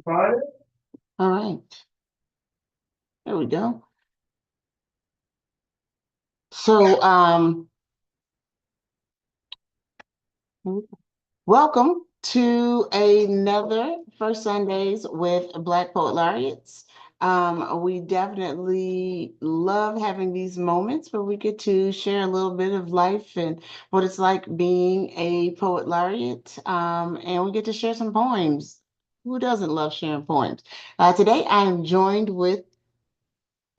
All right, there we go. So, welcome to another First Sundays with Black Poet Laureates. We definitely love having these moments where we get to share a little bit of life and what it's like being a poet laureate. And we get to share some poems. Who doesn't love sharing poems? Today, I am joined with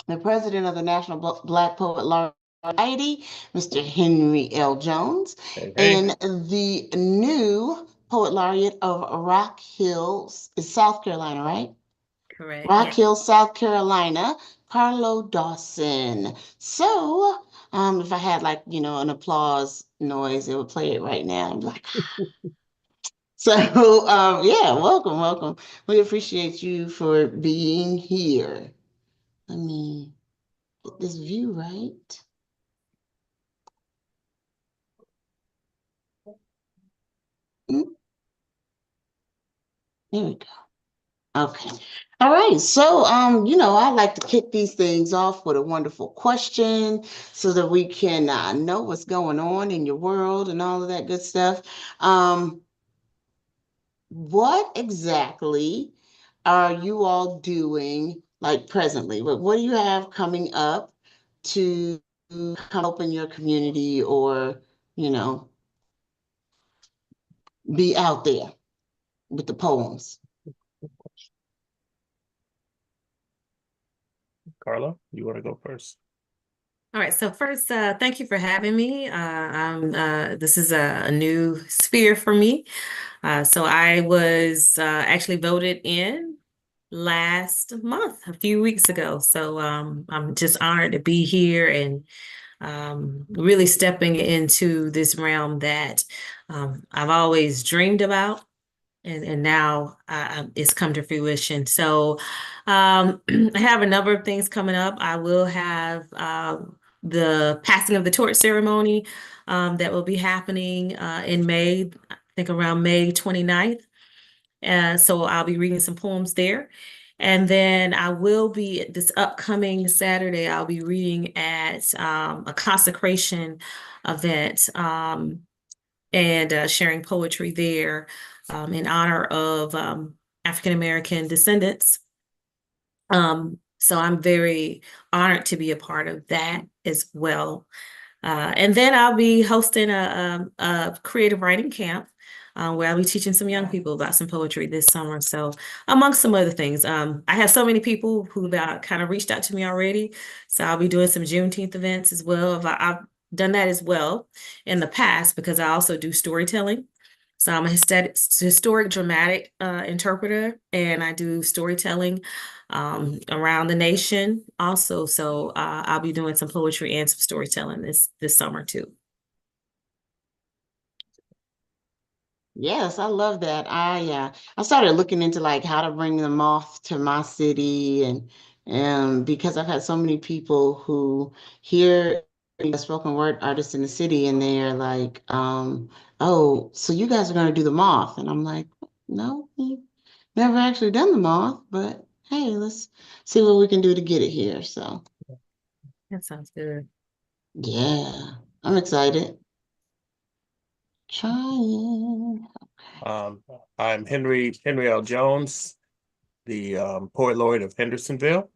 the president of the National Black Poet Laureate Society, Mr. Henry L. Jones, Hey, hey. and the new poet laureate of Rock Hill, South Carolina, right? Correct. Rock Yeah. Hill, South Carolina, Carlo Dawson. So, if I had like, an applause noise, it would play it right now. I'm like, so, yeah, welcome, welcome. We appreciate you for being here. Let me get this view right. Mm, there we go. Okay. All right. So, I like to kick these things off with a wonderful question so that we can know what's going on in your world and all of that good stuff. Um, what exactly are you all doing like presently? What do you have coming up to help in your community or, you know, be out there with the poems? Carla, you want to go first? All right. So first, thank you for having me. This is a new sphere for me. So I was actually voted in last month, a few weeks ago. So I'm just honored to be here and really stepping into this realm that I've always dreamed about. And now it's come to fruition. So I have a number of things coming up. I will have the passing of the torch ceremony that will be happening in May, I think around May 29th. So I'll be reading some poems there. And then I will be this upcoming Saturday, I'll be reading at a consecration event and sharing poetry there in honor of African American descendants. So I'm very honored to be a part of that as well. And then I'll be hosting a creative writing camp where I'll be teaching some young people about some poetry this summer. So, amongst some other things, I have so many people who kind of reached out to me already. So I'll be doing some Juneteenth events as well. I've done that as well in the past because I also do storytelling. So I'm a historic dramatic interpreter, and I do storytelling around the nation also. So I'll be doing some poetry and some storytelling this summer too. Yes, I love that. I started looking into like how to bring the moth to my city and because I've had so many people who hear a spoken word artist in the city and they're like, oh, so you guys are gonna do the moth. And I'm like, no, we've never actually done the moth, but hey, let's see what we can do to get it here. So That sounds good. yeah, I'm excited. Trying. Um, I'm Henry L. Jones, the poet laureate of Hendersonville.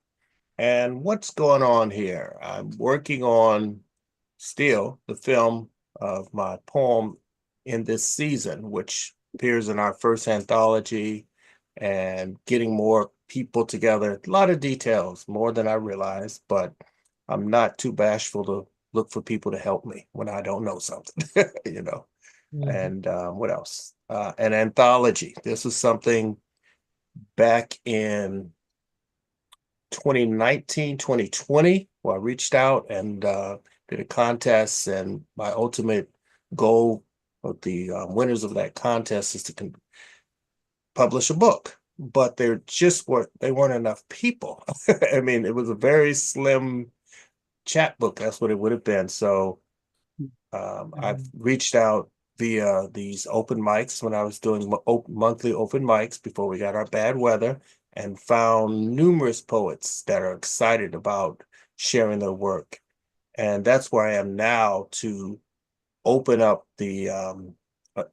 And what's going on here? I'm working on still the film of my poem in this season, which appears in our first anthology, and getting more people together. A lot of details, more than I realized, but I'm not too bashful to look for people to help me when I don't know something, you know. Mhm. And what else? An anthology. This was something back in 2019, 2020, where I reached out and did a contest. And my ultimate goal of the winners of that contest is to publish a book. But they weren't enough people. I mean, it was a very slim chat book. That's what it would have been. So I've reached out via these open mics when I was doing monthly open mics before we got our bad weather, and found numerous poets that are excited about sharing their work. And that's where I am now, to open up the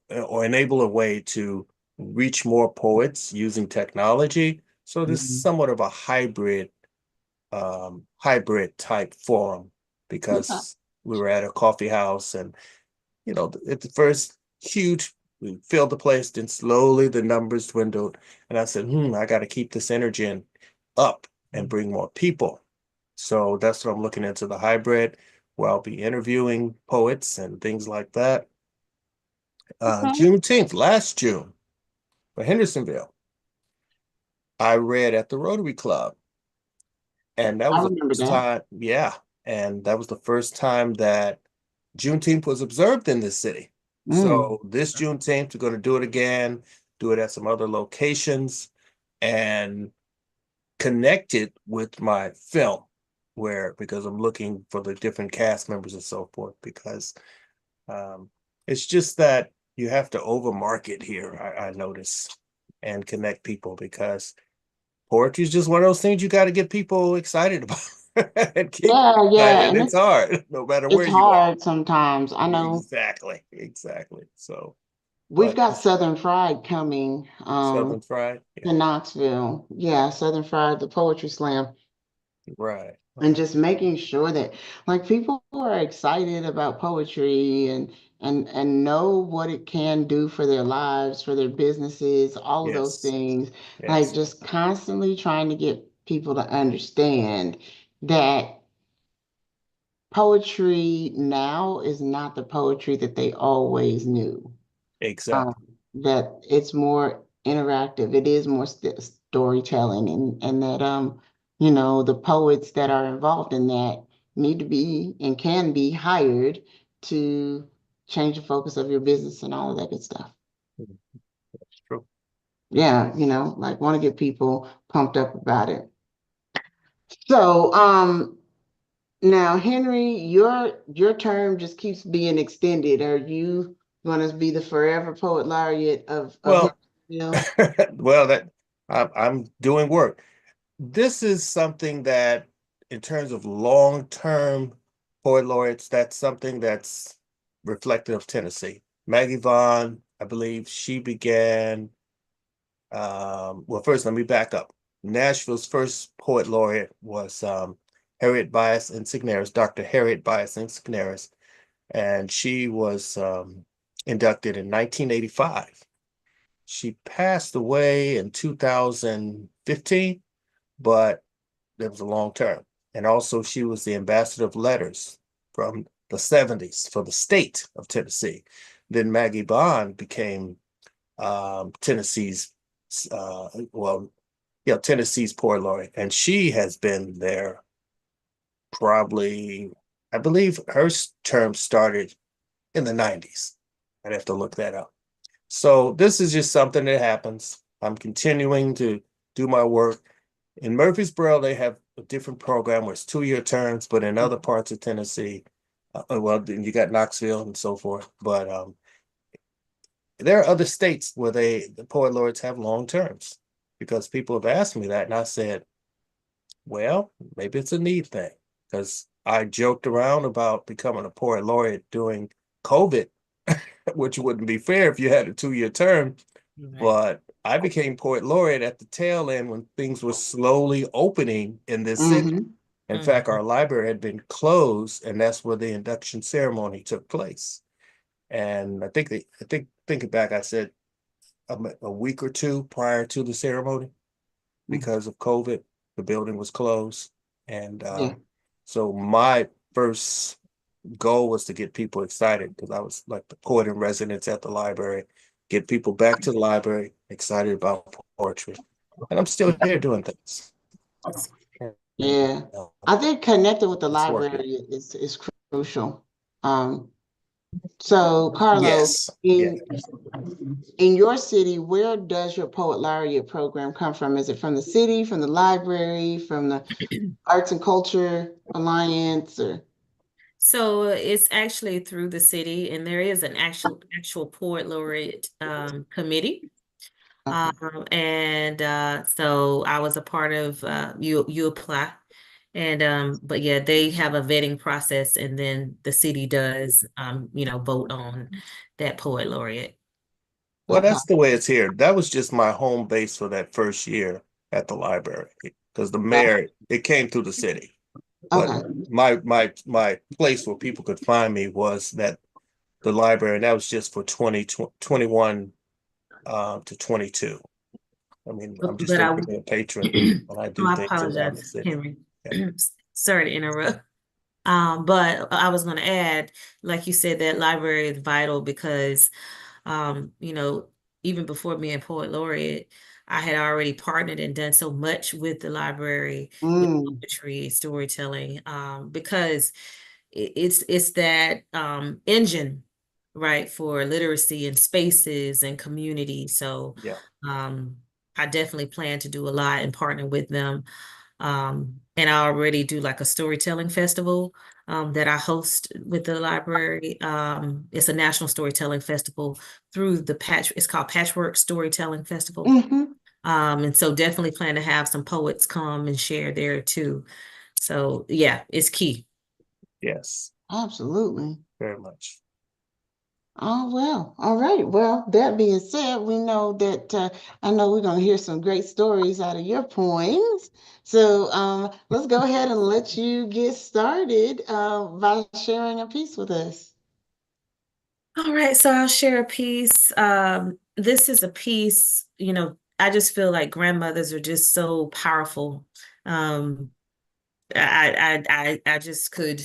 or enable a way to reach more poets using technology. So this is Mhm. somewhat of a hybrid type forum, Okay. because we were at a coffee house, and at the first, huge, we filled the place, then slowly the numbers dwindled. And I said, I got to keep this energy up and bring more people. So that's what I'm looking into, the hybrid, where I'll be interviewing poets and things like that. Okay. Juneteenth, last June, for Hendersonville, I read at the Rotary Club. And that I was the remember first that. time, yeah. And that was the first time that Juneteenth was observed in this city. Mm. So this Juneteenth, we're going to do it again, do it at some other locations, and connect it with my film, because I'm looking for the different cast members and so forth, because um, it's just that you have to over market here, I notice, and connect people, because poetry is just one of those things you got to get people excited about and keep them Yeah, yeah, excited. and It's hard, no matter it's where you are. hard sometimes. I know Exactly, exactly. So, we've but got Southern Fried coming Southern Fried, yeah, to Knoxville. Yeah, Southern Fried, the poetry slam. right, And right. just making sure that like people who are excited about poetry and know what it can do for their lives, for their businesses, all of those Yes, things, like yes, just constantly trying to get people to understand that poetry now is not the poetry that they always knew. um, exactly. that it's more interactive. It is more storytelling, and that the poets that are involved in that need to be and can be hired to change the focus of your business and all of that good stuff. Mhm. That's true. Yeah, like want to get people pumped up about it. So, now Henry, your term just keeps being extended. Are you going to be the forever poet laureate of Well, Henryville? well, that I'm doing work. This is something that, in terms of long-term poet laureates, that's something that's reflective of Tennessee. Maggie Vaughn, I believe she began, well, first, let me back up. Nashville's first poet laureate was Harriet Bias Insignaris, Dr. Harriet Bias Insignaris, and she was inducted in 1985. She passed away in 2015, but that was a long term. And also, she was the ambassador of letters from the 70s for the state of Tennessee. Then Maggie Bond became Tennessee's, well, yeah, Tennessee's poet laureate. And she has been there probably, I believe her term started in the 90s. I'd have to look that up. So this is just something that happens. I'm continuing to do my work. In Murfreesboro, they have a different program where it's 2-year terms, but in other parts of Tennessee, well, then you got Knoxville and so forth. But there are other states where the poet laureates have long terms, because people have asked me that, and I said, well, maybe it's a need thing, because I joked around about becoming a poet laureate during COVID, which wouldn't be fair if you had a 2-year term. Right. But I became poet laureate at the tail end when things were slowly opening in this city. Mm-hmm. In fact, Mhm. our library had been closed, and that's where the induction ceremony took place. And I think thinking back, I said a week or two prior to the ceremony, because of COVID, the building was closed. And Yeah. so my first goal was to get people excited, because I was like the poet in residence at the library, get people back to the library excited about poetry. And I'm still here doing things. And Yeah. I think connecting with the it's working. library is crucial. Um, so Carlos, Yes. Yeah. in your city, where does your Poet Laureate program come from? Is it from the city, from the library, from the Arts and Culture Alliance, or? So it's actually through the city, and there is an actual poet laureate committee. Okay. So I was a part of you apply. And but yeah, they have a vetting process, and then the city does vote on that poet laureate. Well, Okay. that's the way it's here. That was just my home base for that first year at the library because the mayor, it came through the city. But Okay. my place where people could find me was that the library, and that was just for 21 to 22. I mean, I'm just But a I regular patron and I Oh, do I things around the apologize, city. Henry. Yeah. Sorry to interrupt. But I was going to add, like you said, that library is vital because, you know, even before being poet laureate, I had already partnered and done so much with the library, with Mm. poetry, storytelling, because it's that engine, right, for literacy and spaces and community. So, Yeah. um, I definitely plan to do a lot and partner with them. And I already do like a storytelling festival that I host with the library. It's a national storytelling festival through it's called Patchwork Storytelling Festival. Hmm. And so definitely plan to have some poets come and share there too. So yeah, it's key. Yes, Absolutely. very much. Oh, well. All right. Well, that being said, we know that I know we're going to hear some great stories out of your poems. So let's go ahead and let you get started by sharing a piece with us. All right, so I'll share a piece. This is a piece, I just feel like grandmothers are just so powerful. Um, I just could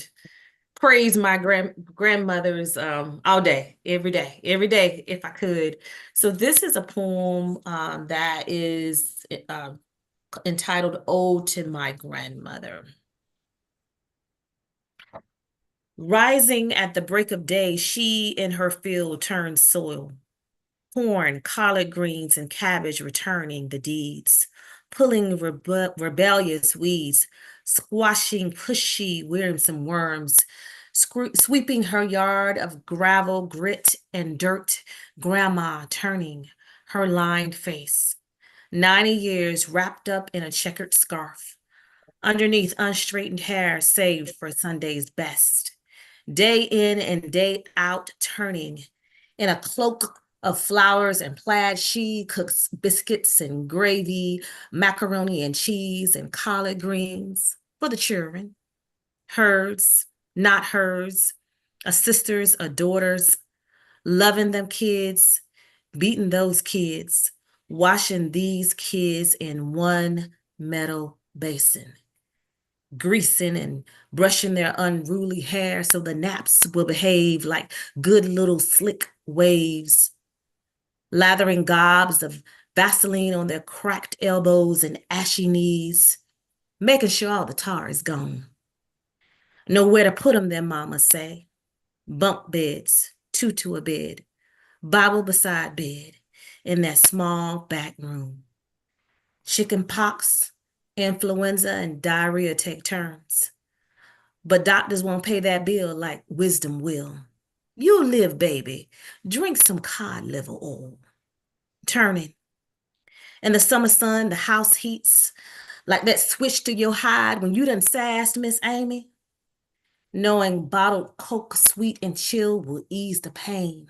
praise my grandmothers all day, every day if I could. So this is a poem that is entitled "Ode to My Grandmother." Rising at the break of day, she in her field turns soil. Corn, collard greens, and cabbage returning the deeds, pulling rebellious weeds, squashing pushy, wearisome worms, sweeping her yard of gravel, grit, and dirt, grandma turning her lined face. 90 years wrapped up in a checkered scarf, underneath unstraightened hair saved for Sunday's best. Day in and day out turning. In a cloak of flowers and plaid, she cooks biscuits and gravy, macaroni and cheese, and collard greens for the children. Hers, not hers, a sister's, a daughter's, loving them kids, beating those kids, washing these kids in one metal basin, greasing and brushing their unruly hair so the naps will behave like good little slick waves, lathering gobs of Vaseline on their cracked elbows and ashy knees, making sure all the tar is gone. Nowhere to put 'em, their mamas say. Bunk beds, two to a bed, Bible beside bed, in that small back room. Chicken pox, influenza, and diarrhea take turns. But doctors won't pay that bill like wisdom will. You live, baby. Drink some cod liver oil. Turning. In the summer sun, the house heats like that switch to your hide when you done sassed Miss Amy. Knowing bottled Coke sweet and chill will ease the pain.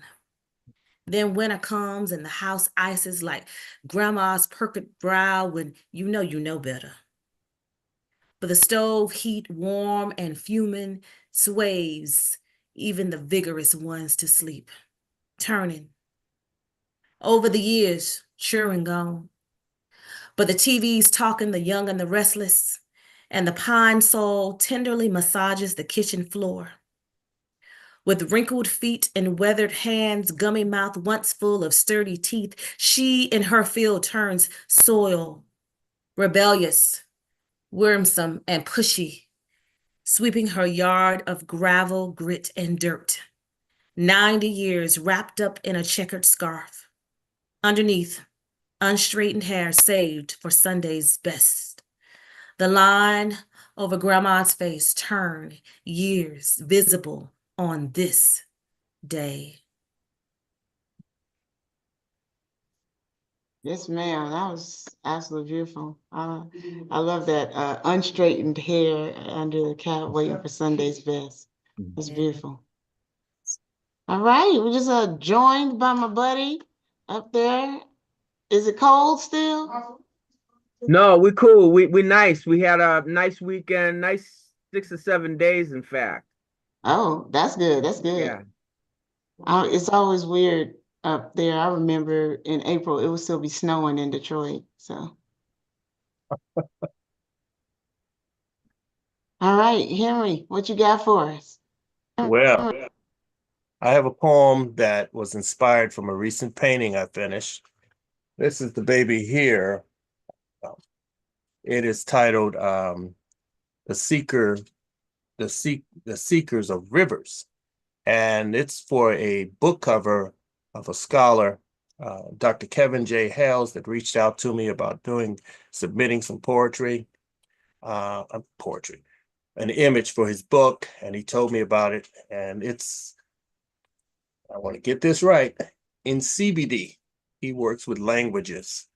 Then winter comes and the house ices like grandma's perked brow when you know better. But the stove heat warm and fuming sways even the vigorous ones to sleep, turning. Over the years, sure and gone. But the TV's talking the young and the restless, and the pine sol tenderly massages the kitchen floor. With wrinkled feet and weathered hands, gummy mouth once full of sturdy teeth, she in her field turns soil, rebellious, wormsome, and pushy, sweeping her yard of gravel, grit, and dirt. 90 years wrapped up in a checkered scarf. Underneath, unstraightened hair saved for Sunday's best. The line over grandma's face turn, years visible on this day. Yes, ma'am. That was absolutely beautiful. I love that unstraightened hair under the cap waiting for Sunday's best. That's Yeah. beautiful. All right, we're just joined by my buddy up there. Is it cold still? No, we cool. We nice. We had a nice weekend, nice 6 or 7 days, in fact. Oh, that's good. That's good. Yeah. It's always weird up there. I remember in April it would still be snowing in Detroit. So, all right, Henry, what you got for us? Well, I have a poem that was inspired from a recent painting I finished. This is the baby here. It is titled "The Seeker, the Seekers of Rivers," and it's for a book cover of a scholar, Dr. Kevin J. Hales, that reached out to me about submitting some poetry, an image for his book, and he told me about it, and I want to get this right, in CBD. He works with languages,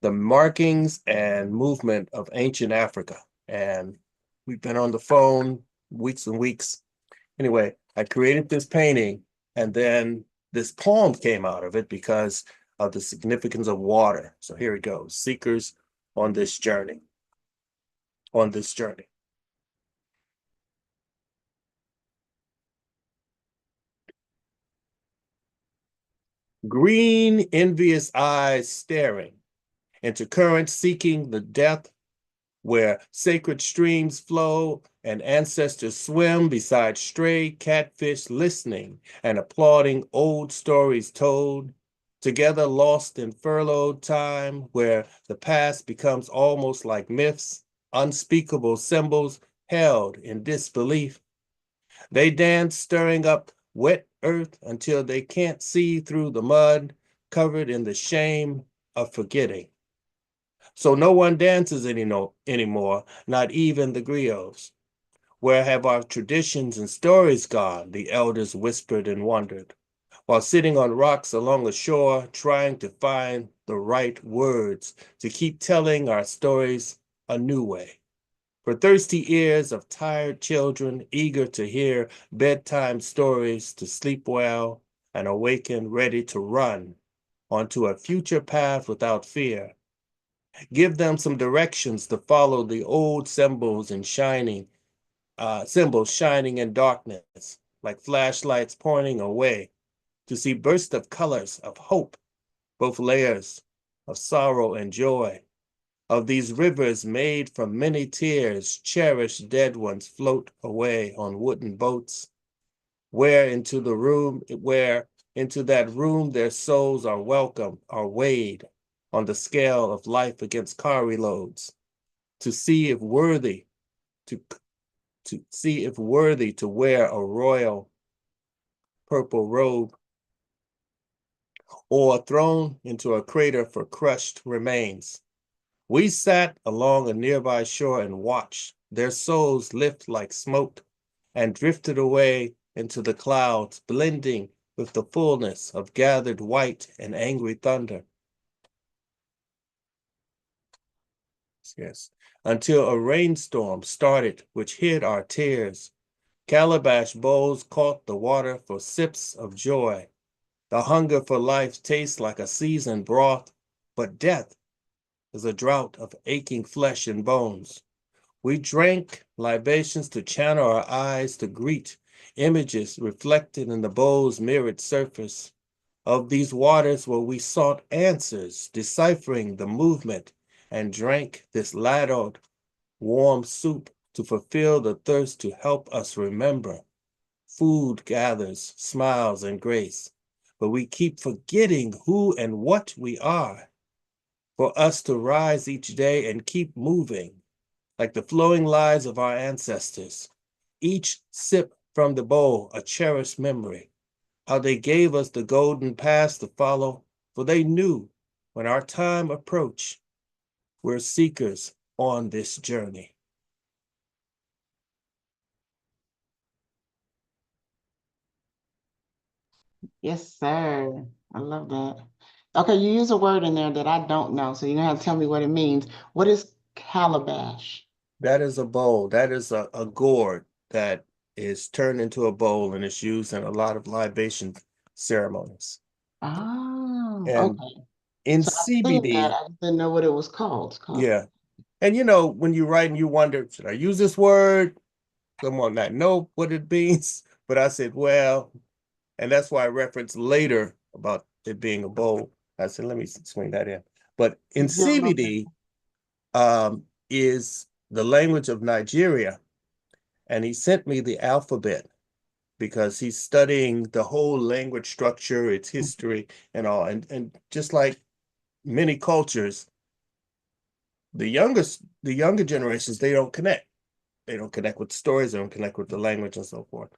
the markings and movement of ancient Africa. And we've been on the phone weeks and weeks. Anyway, I created this painting, and then this poem came out of it because of the significance of water. So here it goes. Seekers on this journey. On this journey. Green, envious eyes staring into currents seeking the depth where sacred streams flow and ancestors swim beside stray catfish, listening and applauding old stories told, together lost in furloughed time where the past becomes almost like myths, unspeakable symbols held in disbelief. They dance, stirring up wet earth until they can't see through the mud, covered in the shame of forgetting. So no one dances anymore, not even the griots. Where have our traditions and stories gone? The elders whispered and wondered, while sitting on rocks along a shore, trying to find the right words to keep telling our stories a new way. For thirsty ears of tired children, eager to hear bedtime stories, to sleep well and awaken ready to run onto a future path without fear. Give them some directions to follow the old symbols shining in darkness, like flashlights pointing away, to see bursts of colors of hope, both layers of sorrow and joy, of these rivers made from many tears, cherished dead ones float away on wooden boats, where into that room their souls are welcome, are weighed on the scale of life against car reloads, to see if worthy to wear a royal purple robe, or thrown into a crater for crushed remains. We sat along a nearby shore and watched their souls lift like smoke and drifted away into the clouds, blending with the fullness of gathered white and angry thunder. Yes, until a rainstorm started, which hid our tears. Calabash bowls caught the water for sips of joy. The hunger for life tastes like a seasoned broth, but death is a drought of aching flesh and bones. We drank libations to channel our eyes to greet images reflected in the bowl's mirrored surface. Of these waters where we sought answers, deciphering the movement, and drank this ladled, warm soup to fulfill the thirst to help us remember. Food gathers, smiles, and grace, but we keep forgetting who and what we are. For us to rise each day and keep moving, like the flowing lives of our ancestors. Each sip from the bowl, a cherished memory, how they gave us the golden path to follow, for they knew when our time approached, we're seekers on this journey. Yes, sir. I love that. Okay, you use a word in there that I don't know, so you're gonna have to tell me what it means. What is calabash? That is a bowl. That is a gourd that is turned into a bowl and is used in a lot of libation ceremonies. Oh, And okay. in So I've seen that. CBD, I just didn't know what it was called. It's called. yeah. And when you write and you wonder, should I use this word? Someone not know what it means. But I said, well, and that's why I referenced later about it being a bowl. I said, let me swing that in. But in You don't know that. CBD, is the language of Nigeria. And he sent me the alphabet because he's studying the whole language structure, its history, and all. And just like many cultures, the younger generations, they don't connect. They don't connect with stories, they don't connect with the language and so forth,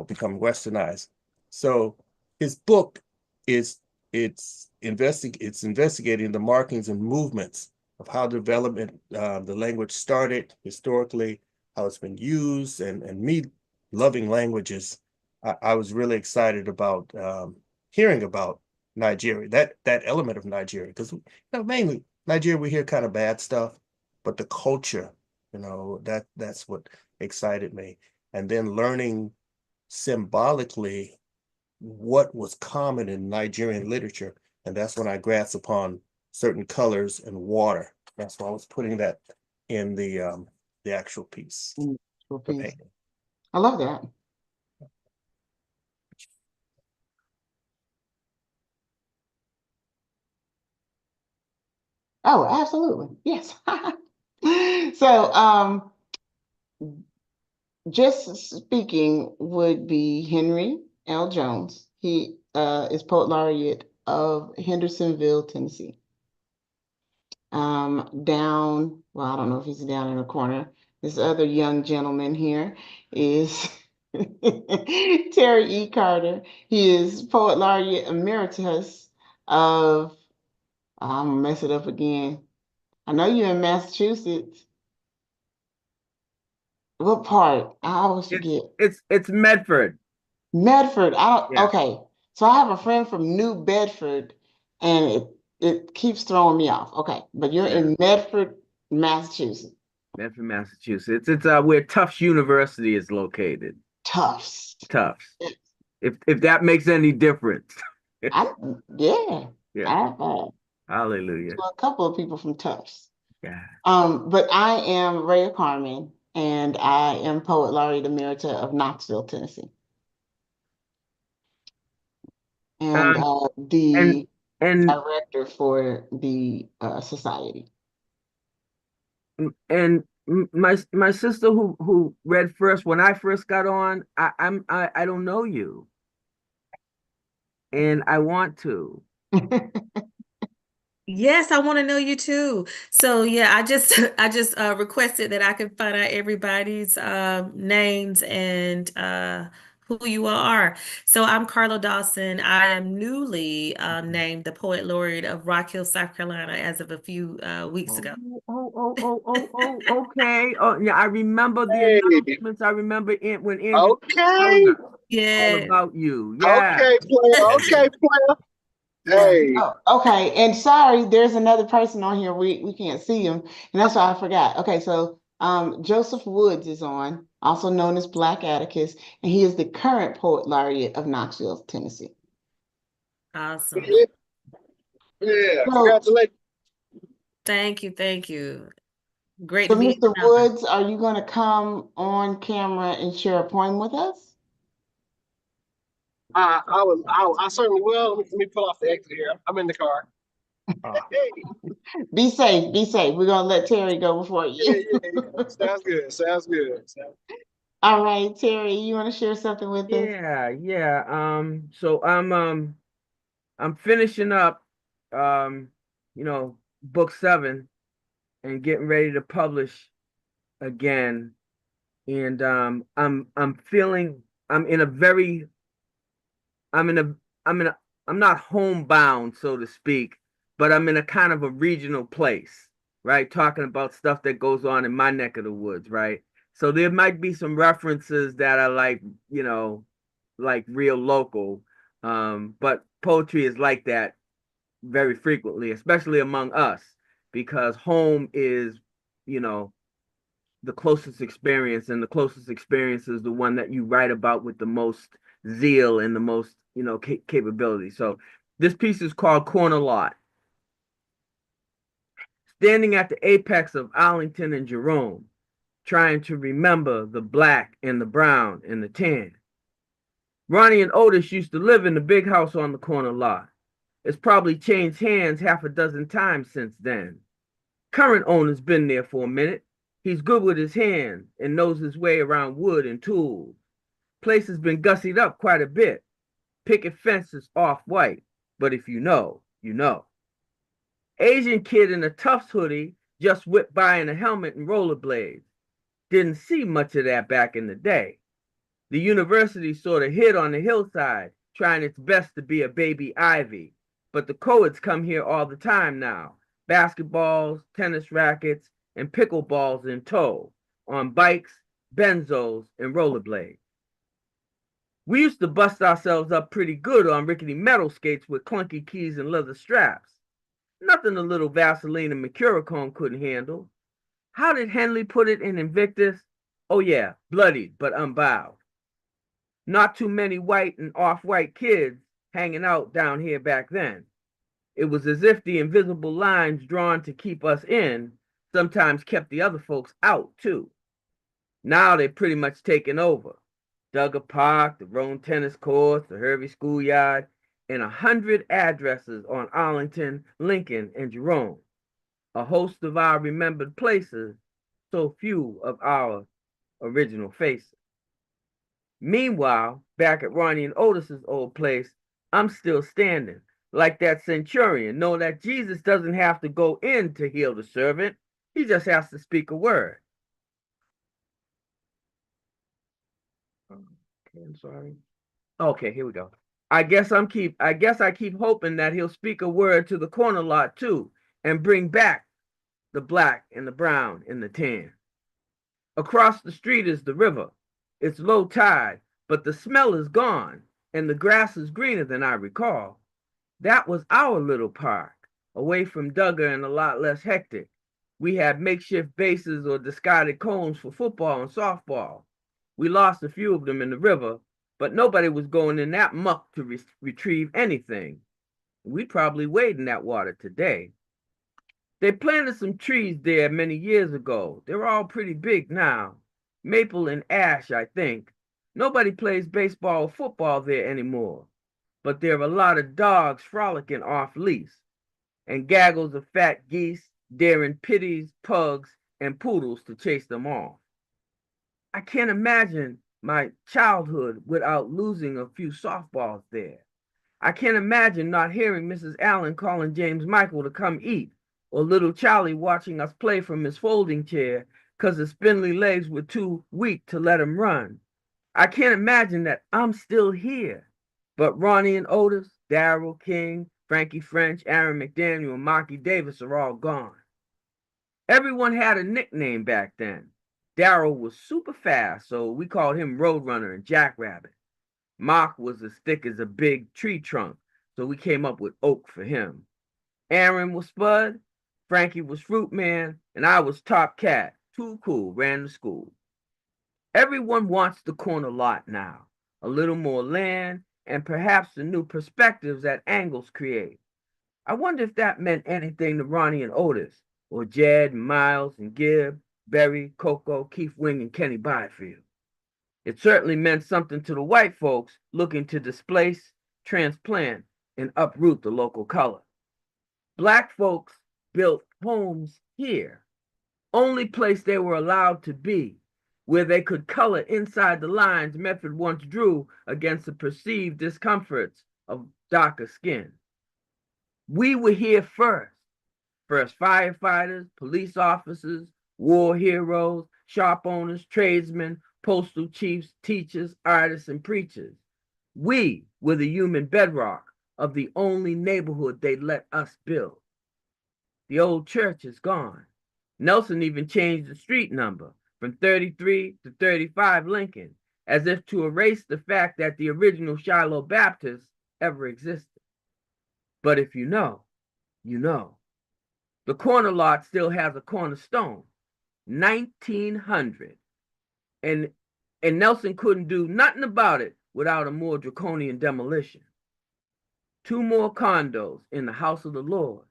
become westernized. So his book is it's investigating the markings and movements of how development the language started historically, how it's been used, and me loving languages, I was really excited about hearing about Nigeria, that element of Nigeria, because mainly Nigeria we hear kind of bad stuff, but the culture, that's what excited me. And then learning symbolically what was common in Nigerian literature. And that's when I grasped upon certain colors and water. That's why I was putting that in the actual piece, Cool the piece. painting. I love that. Oh, absolutely. Yes. So, just speaking would be Henry L. Jones. He is poet laureate of Hendersonville, Tennessee. Well, I don't know if he's down in the corner. This other young gentleman here is Terry E. Carter. He is poet laureate emeritus of, I'm gonna mess it up again. I know you're in Massachusetts. What part? I always It's forget. it's Medford. Medford. Yeah, Okay. So I have a friend from New Bedford and it keeps throwing me off. Okay. But you're yeah. in Medford, Massachusetts. Medford, Massachusetts. It's where Tufts University is located. Tufts. Tufts. If that makes any difference. I yeah. Yeah. I've Hallelujah. to a couple of people from Tufts. Yeah. But I am Rhea Carmen and I am Poet Laureate Emerita of Knoxville, Tennessee. And Um, and the and director for the society. and my sister who read first when I first got on, I don't know you, and I want to. Yes, I want to know you too. So yeah, I just I just requested that I could find out everybody's names and who you all are. So I'm Carla Dawson. I am newly named the Poet Laureate of Rock Hill, South Carolina, as of a few weeks Oh, ago. okay. Oh, yeah, I remember the Hey, announcements. I remember it when Andrew told okay, us all Yeah. about you. Yeah. okay, player, okay, player. Yeah. Hey, Oh, okay. And sorry, there's another person on here. We can't see him, and that's why I forgot. Okay, so Joseph Woods is on, also known as Black Atticus, and he is the current poet laureate of Knoxville, Tennessee. Awesome. yeah, yeah, So, congratulations. Thank you. Thank you. Great so to be in Mr. the number. Woods, are you going to come on camera and share a poem with us? I certainly will. Let me pull off the exit here. I'm in the car. Uh, Hey, Be safe. Be safe. We're gonna let Terry go before yeah, you. yeah, yeah. Sounds good. Sounds good. All right, Terry, you want to share something with us? Yeah. So I'm finishing up um, book 7 and getting ready to publish again. And I'm feeling I'm in a very I'm in a I'm in a I'm not homebound, so to speak, but I'm in a kind of a regional place, right? Talking about stuff that goes on in my neck of the woods, right? So there might be some references that are like, like real local, But poetry is like that very frequently, especially among us, because home is, you know, the closest experience, and the closest experience is the one that you write about with the most zeal and the most, you know, capability. So this piece is called Corner Lot. Standing at the apex of Arlington and Jerome, trying to remember the black and the brown and the tan. Ronnie and Otis used to live in the big house on the corner lot. It's probably changed hands half a dozen times since then. Current owner's been there for a minute. He's good with his hands and knows his way around wood and tools. Place has been gussied up quite a bit. Picket fence is off-white, but if you know, you know. Asian kid in a Tufts hoodie just whipped by in a helmet and rollerblades. Didn't see much of that back in the day. The university sort of hid on the hillside, trying its best to be a baby Ivy, but the co-eds come here all the time now. Basketballs, tennis rackets, and pickleballs in tow, on bikes, benzos, and rollerblades. We used to bust ourselves up pretty good on rickety metal skates with clunky keys and leather straps. Nothing a little Vaseline and Mercurochrome couldn't handle. How did Henley put it in Invictus? Oh yeah, bloodied but unbowed. Not too many white and off-white kids hanging out down here back then. It was as if the invisible lines drawn to keep us in sometimes kept the other folks out too. Now they've pretty much taken over. Duggar Park, the Roan tennis courts, the Hervey schoolyard, and 100 addresses on Arlington, Lincoln, and Jerome. A host of our remembered places, so few of our original faces. Meanwhile, back at Ronnie and Otis's old place, I'm still standing, like that centurion, knowing that Jesus doesn't have to go in to heal the servant. He just has to speak a word. Okay, I'm sorry. Okay, here we go. I guess I keep hoping that he'll speak a word to the corner lot too, and bring back the black and the brown and the tan. Across the street is the river. It's low tide, but the smell is gone, and the grass is greener than I recall. That was our little park, away from Duggar and a lot less hectic. We had makeshift bases or discarded cones for football and softball. We lost a few of them in the river, but nobody was going in that muck to retrieve anything. We'd probably wade in that water today. They planted some trees there many years ago. They're all pretty big now. Maple and ash, I think. Nobody plays baseball or football there anymore. But there are a lot of dogs frolicking off lease, and gaggles of fat geese daring pitties, pugs, and poodles to chase them off. I can't imagine my childhood without losing a few softballs there. I can't imagine not hearing Mrs. Allen calling James Michael to come eat, or little Charlie watching us play from his folding chair because his spindly legs were too weak to let him run. I can't imagine that I'm still here. But Ronnie and Otis, Darrell King, Frankie French, Aaron McDaniel, and Marky Davis are all gone. Everyone had a nickname back then. Darrell was super fast, so we called him Roadrunner and Jackrabbit. Mark was as thick as a big tree trunk, so we came up with Oak for him. Aaron was Spud, Frankie was Fruit Man, and I was Top Cat. Too cool, ran the school. Everyone wants the corner lot now, a little more land, and perhaps the new perspectives that angles create. I wonder if that meant anything to Ronnie and Otis, or Jed, and Miles, and Gibb, Berry, Coco, Keith Wing, and Kenny Byfield. It certainly meant something to the white folks looking to displace, transplant, and uproot the local color. Black folks built homes here, only place they were allowed to be, where they could color inside the lines Medford once drew against the perceived discomforts of darker skin. We were here first firefighters, police officers, war heroes, shop owners, tradesmen, postal chiefs, teachers, artists, and preachers. We were the human bedrock of the only neighborhood they let us build. The old church is gone. Nelson even changed the street number from 33 to 35 Lincoln, as if to erase the fact that the original Shiloh Baptist ever existed. But if you know, you know. The corner lot still has a cornerstone, 1900. And Nelson couldn't do nothing about it without a more draconian demolition. 2 more condos in the house of the Lord.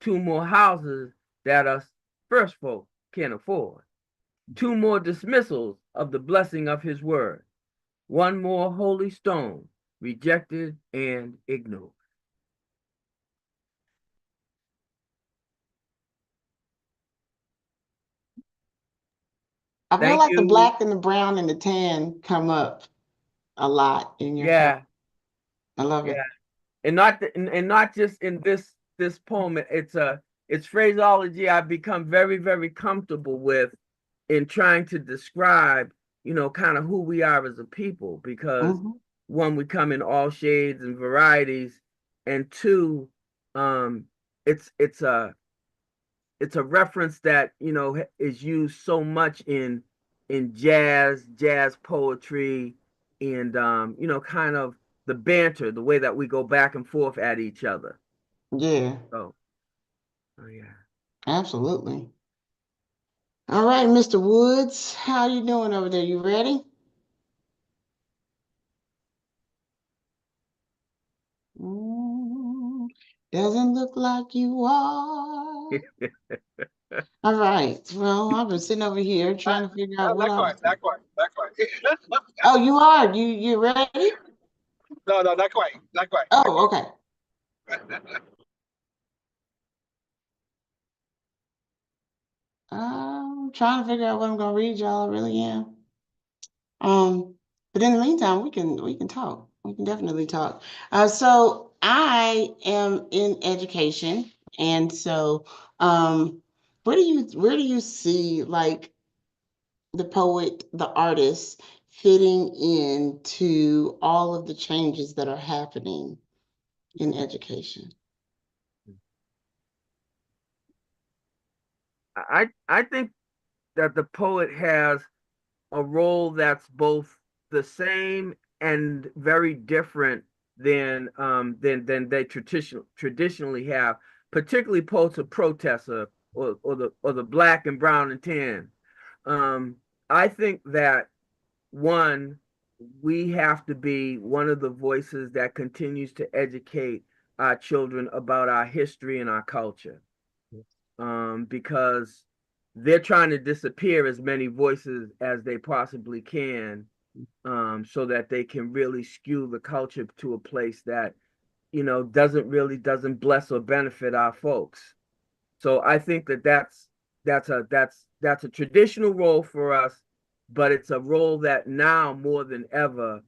2 more houses that us first folk can't afford. 2 more dismissals of the blessing of his word. 1 more holy stone rejected and ignored. I feel Thank like the you. black and the brown and the tan come up a lot in your Yeah. poem. I love it. Yeah. And not just in this poem. It's phraseology I've become very, very comfortable with in trying to describe, kind of who we are as a people, because Mhm. one, we come in all shades and varieties, and two, um, it's a reference that is used so much in jazz poetry, and kind of the banter, the way that we go back and forth at each other. Yeah, So, oh yeah. absolutely. All right, Mr. Woods, how you doing over there? You ready? Mm, doesn't look like you are. All right. Well, I've been sitting over here trying to figure out what Not I was. quite, not quite, not quite. Oh, you are. You ready? No, not quite, not quite, not Oh, quite. okay. I'm trying to figure out what I'm gonna read, y'all. I really am. But in the meantime, we can talk. We can definitely talk. So I am in education, and so where do you see like the poet, the artist fitting into all of the changes that are happening in education? I think that the poet has a role that's both the same and very different than they traditionally have, particularly poets of protest, or the black and brown and tan. I think that, one, we have to be one of the voices that continues to educate our children about our history and our culture, because they're trying to disappear as many voices as they possibly can, so that they can really skew the culture to a place that doesn't bless or benefit our folks. So I think that that's a traditional role for us, but it's a role that now more than ever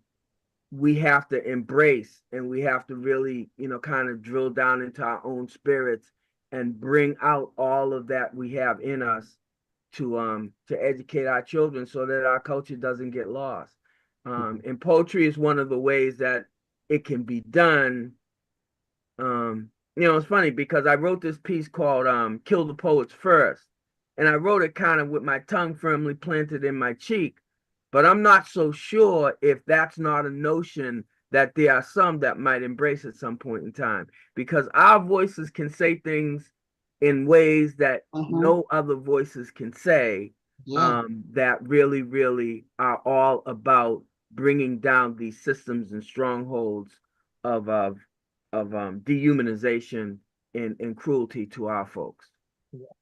we have to embrace, and we have to really, kind of drill down into our own spirits and bring out all of that we have in us to educate our children so that our culture doesn't get lost. And poetry is one of the ways that it can be done. It's funny because I wrote this piece called Kill the Poets First. And I wrote it kind of with my tongue firmly planted in my cheek. But I'm not so sure if that's not a notion that there are some that might embrace at some point in time. Because our voices can say things in ways that no other voices can say, Yeah. that really, really are all about bringing down these systems and strongholds of dehumanization and cruelty to our folks.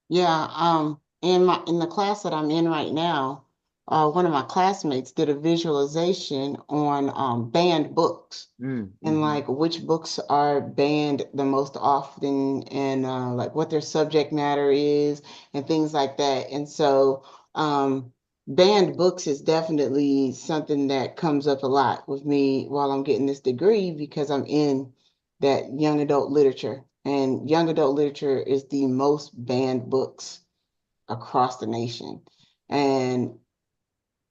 Yeah, in the class that I'm in right now, one of my classmates did a visualization on banned books and like which books are banned the most often and like what their subject matter is and things like that. And so banned books is definitely something that comes up a lot with me while I'm getting this degree because I'm in that young adult literature. And young adult literature is the most banned books across the nation. And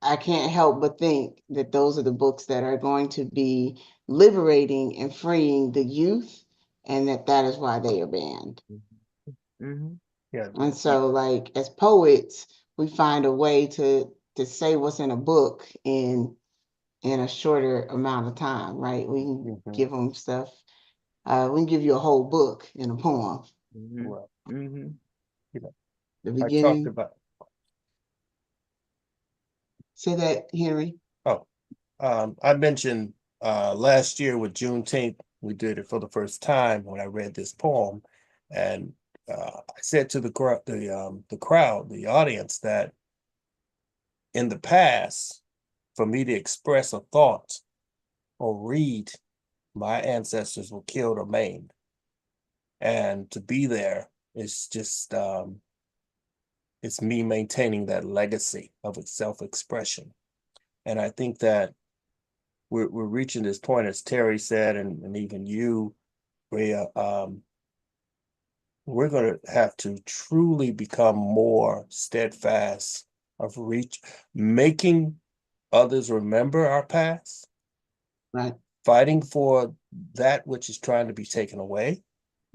I can't help but think that those are the books that are going to be liberating and freeing the youth, and that is why they are banned. Mm-hmm. Yeah. And so, like as poets, we find a way to say what's in a book in in a shorter amount of time, right? We can Mhm. give them stuff. We can give you a whole book in a poem. Well, Mm-hmm. you know, The I talked beginning. about, Say that, Henry. oh, I mentioned last year with Juneteenth, we did it for the first time when I read this poem. And I said to the crowd, the audience, that in the past, for me to express a thought or read, my ancestors were killed or maimed. And to be there is just it's me maintaining that legacy of self-expression. And I think that we're reaching this point, as Terry said, and even you, Rhea, we're going to have to truly become more steadfast of making others remember our past, Right. fighting for that which is trying to be taken away.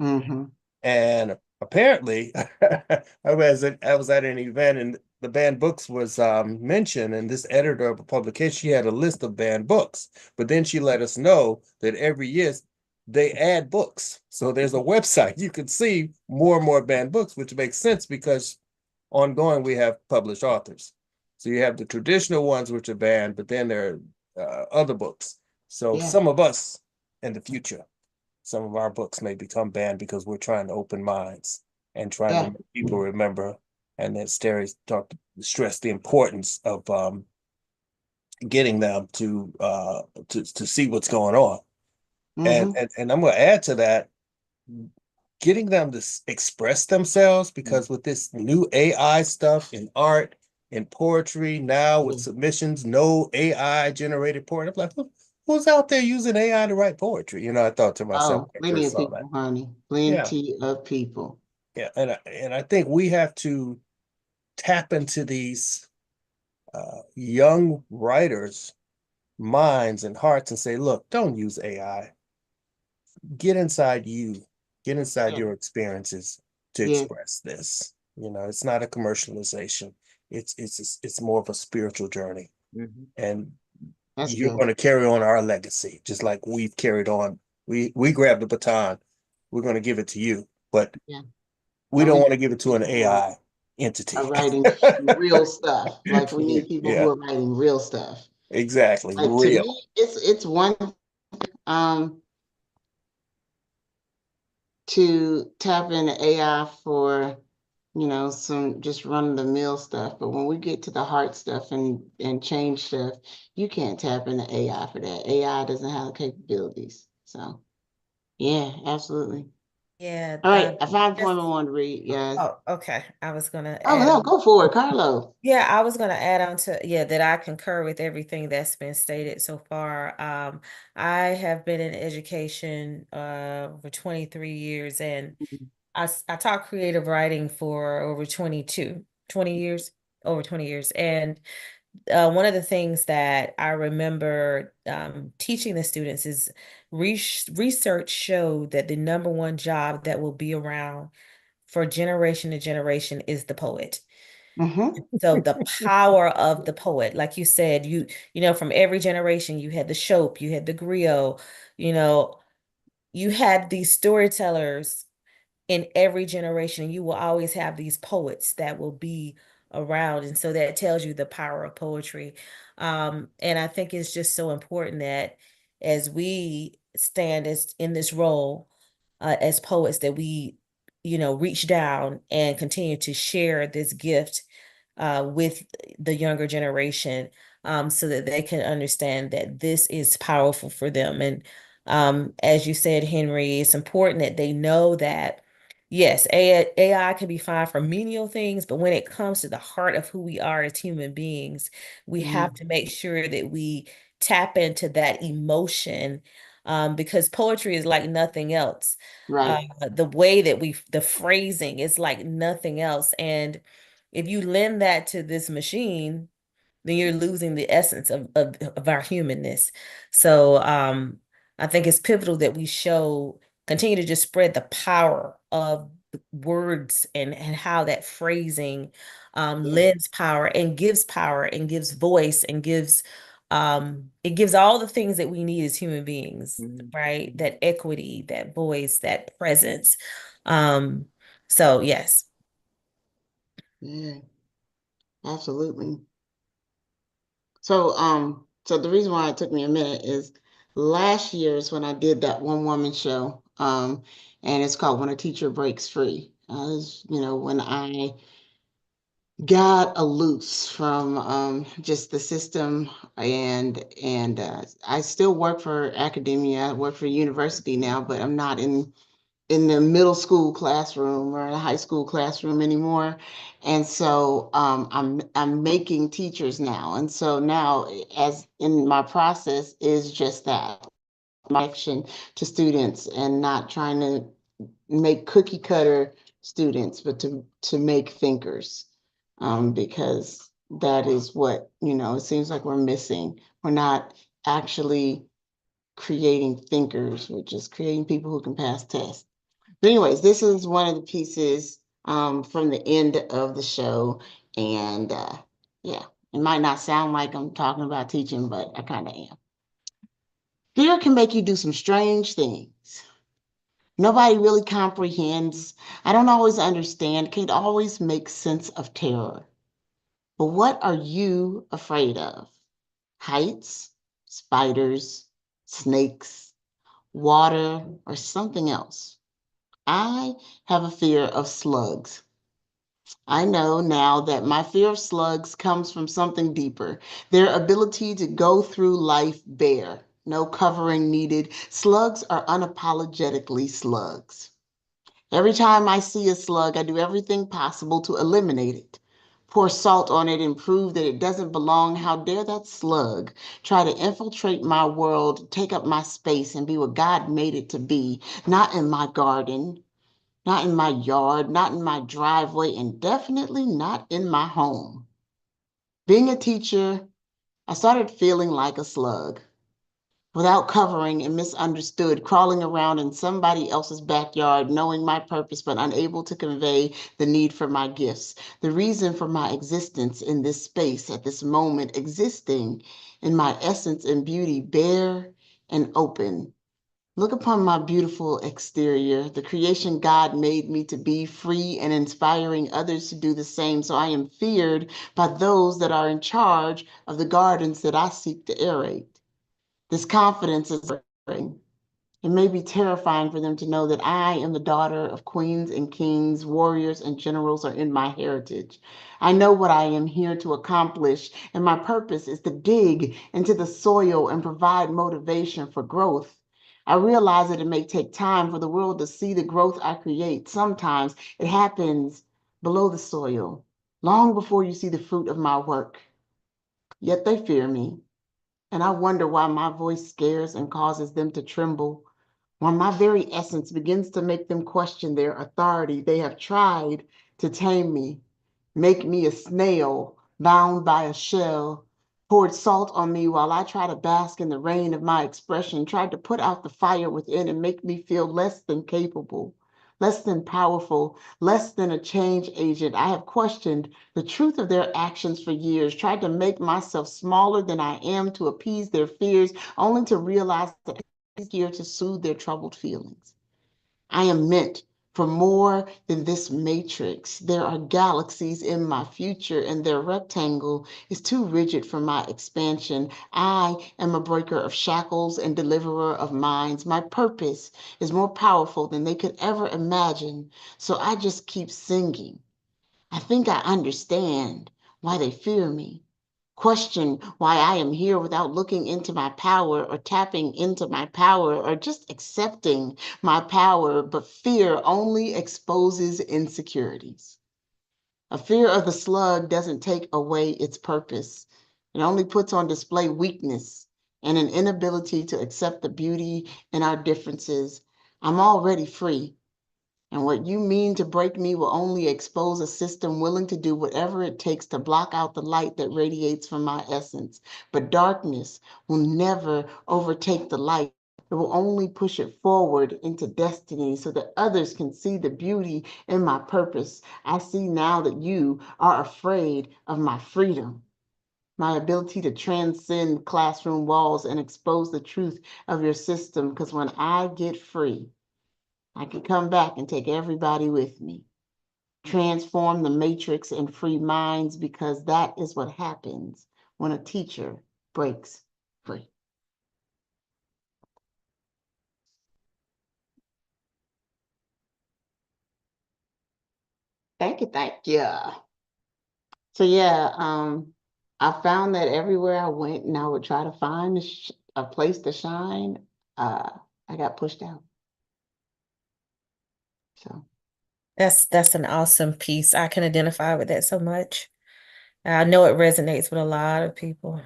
Mm-hmm. And apparently, I was at an event and the banned books was mentioned, and this editor of a publication, she had a list of banned books, but then she let us know that every year they add books. So there's a website you can see more and more banned books, which makes sense because ongoing we have published authors. So you have the traditional ones which are banned, but then there are other books. So Yeah. some of us in the future, some of our books may become banned because we're trying to open minds and trying to Yeah. make people remember. And then stress the importance of getting them to see what's going on. And, Mm-hmm. and I'm going to add to that, getting them to express themselves, because with this new AI stuff in art, in poetry, now with submissions, no AI generated poetry. I'm like, who's out there using AI to write poetry? You know, I thought to myself Oh, when I plenty first of saw that. people, honey. Yeah, Plenty of people. yeah, and I think we have to tap into these young writers' minds and hearts and say, look, don't use AI. Get inside you, get inside Yeah. your experiences to Yeah. express this. You know, it's not a commercialization. It's more of a spiritual journey, Mm-hmm. and That's you're good. going to carry on our legacy just like we've carried on. We grabbed the baton. We're going to give it to you, but Yeah. we And don't we want need to give it to an people who AI entity. are writing real stuff. Like we need people who Yeah, are writing real stuff. exactly. Like to Real. me, it's one um to tap into AI for, some just run of the mill stuff. But when we get to the hard stuff and change stuff, you can't tap into AI for that. AI doesn't have the capabilities. So yeah, absolutely. Yeah, All right, I found a just poem I wanted to read. Yeah. oh, okay. I was gonna Oh add no, on. go for it, Carlo. Yeah, I was gonna add on to that I concur with everything that's been stated so far. I have been in education for 23 years, and I taught creative writing for over 20 years, over 20 years. And one of the things that I remember teaching the students is research showed that the number one job that will be around for generation to generation is the poet. Mm-hmm. So the power of the poet, like you said, from every generation, you had the Shope, you had the griot, you know, you had these storytellers in every generation. You will always have these poets that will be around. And so that tells you the power of poetry. And I think it's just so important that as we stand as in this role as poets, that we, reach down and continue to share this gift with the younger generation, so that they can understand that this is powerful for them. And as you said, Henry, it's important that they know that, yes, AI can be fine for menial things, but when it comes to the heart of who we are as human beings, we have to make sure that we tap into that emotion, because poetry is like nothing else. Right. The way that the phrasing is like nothing else. And if you lend that to this machine, then you're losing the essence of our humanness. So I think it's pivotal that we continue to just spread the power of words, and how that phrasing Yeah. lends power and gives voice and gives It gives all the things that we need as human beings, Mhm. right? That equity, that voice, that presence. Um, so yes. Yeah, absolutely. So the reason why it took me a minute is last year is when I did that one woman show. And it's called When a Teacher Breaks Free. When I got a loose from just the system and I still work for academia. I work for university now, but I'm not in the middle school classroom or the high school classroom anymore. And so I'm making teachers now. And so now as in my process is just that connection to students and not trying to make cookie cutter students, but to make thinkers. Because that is what, it seems like we're missing. We're not actually creating thinkers, we're just creating people who can pass tests. But anyways, this is one of the pieces from the end of the show. And yeah, it might not sound like I'm talking about teaching, but I kind of am. Fear can make you do some strange things. Nobody really comprehends. I don't always understand, can't always make sense of terror. But what are you afraid of? Heights, spiders, snakes, water, or something else? I have a fear of slugs. I know now that my fear of slugs comes from something deeper. Their ability to go through life bare, no covering needed. Slugs are unapologetically slugs. Every time I see a slug, I do everything possible to eliminate it. Pour salt on it and prove that it doesn't belong. How dare that slug try to infiltrate my world, take up my space, and be what God made it to be, not in my garden, not in my yard, not in my driveway, and definitely not in my home. Being a teacher, I started feeling like a slug, without covering and misunderstood, crawling around in somebody else's backyard, knowing my purpose, but unable to convey the need for my gifts, the reason for my existence in this space at this moment, existing in my essence and beauty, bare and open. Look upon my beautiful exterior, the creation God made me to be, free and inspiring others to do the same. So I am feared by those that are in charge of the gardens that I seek to aerate. This confidence is empowering. It may be terrifying for them to know that I am the daughter of queens and kings, warriors and generals are in my heritage. I know what I am here to accomplish, and my purpose is to dig into the soil and provide motivation for growth. I realize that it may take time for the world to see the growth I create. Sometimes it happens below the soil, long before you see the fruit of my work. Yet they fear me. And I wonder why my voice scares and causes them to tremble. When my very essence begins to make them question their authority, they have tried to tame me, make me a snail bound by a shell, poured salt on me while I try to bask in the rain of my expression, tried to put out the fire within and make me feel less than capable, less than powerful, less than a change agent. I have questioned the truth of their actions for years, tried to make myself smaller than I am to appease their fears, only to realize that I'm here to soothe their troubled feelings. I am meant for more than this matrix. There are galaxies in my future, and their rectangle is too rigid for my expansion. I am a breaker of shackles and deliverer of minds. My purpose is more powerful than they could ever imagine. So I just keep singing. I think I understand why they fear me. Question why I am here without looking into my power or tapping into my power or just accepting my power, but fear only exposes insecurities. A fear of the slug doesn't take away its purpose. It only puts on display weakness and an inability to accept the beauty in our differences. I'm already free. And what you mean to break me will only expose a system willing to do whatever it takes to block out the light that radiates from my essence. But darkness will never overtake the light. It will only push it forward into destiny so that others can see the beauty in my purpose. I see now that you are afraid of my freedom. my ability to transcend classroom walls and expose the truth of your system. Because when I get free, I can come back and take everybody with me. Transform the matrix and free minds, because that is what happens when a teacher breaks free. Thank you, thank you. So yeah, I found that everywhere I went and I would try to find a place to shine, I got pushed out. So That's an awesome piece. I can identify with that so much. I know it resonates with a lot of people.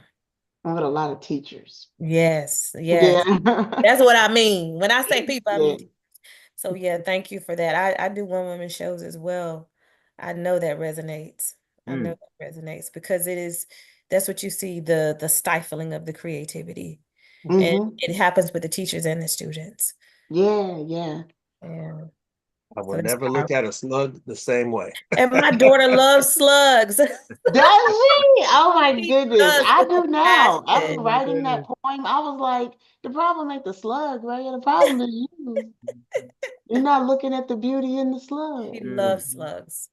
I'm with a lot of teachers. Yes, yes. Yeah. That's what I mean. When I say people, I Yeah. mean. So yeah, thank you for that. I do one-woman shows as well. I know that resonates. I know that resonates because that's what you see, the stifling of the creativity. And Mm-hmm. it happens with the teachers and the students. Yeah, yeah. Yeah. I So will that's never look powerful. at a slug the same way. And my daughter loves slugs. Does she? Oh my She goodness. does I with a do now. passion. After writing that poem, I was like, the problem ain't the slug, right? The problem is you. You're not looking at the beauty in the slug. She loves slugs.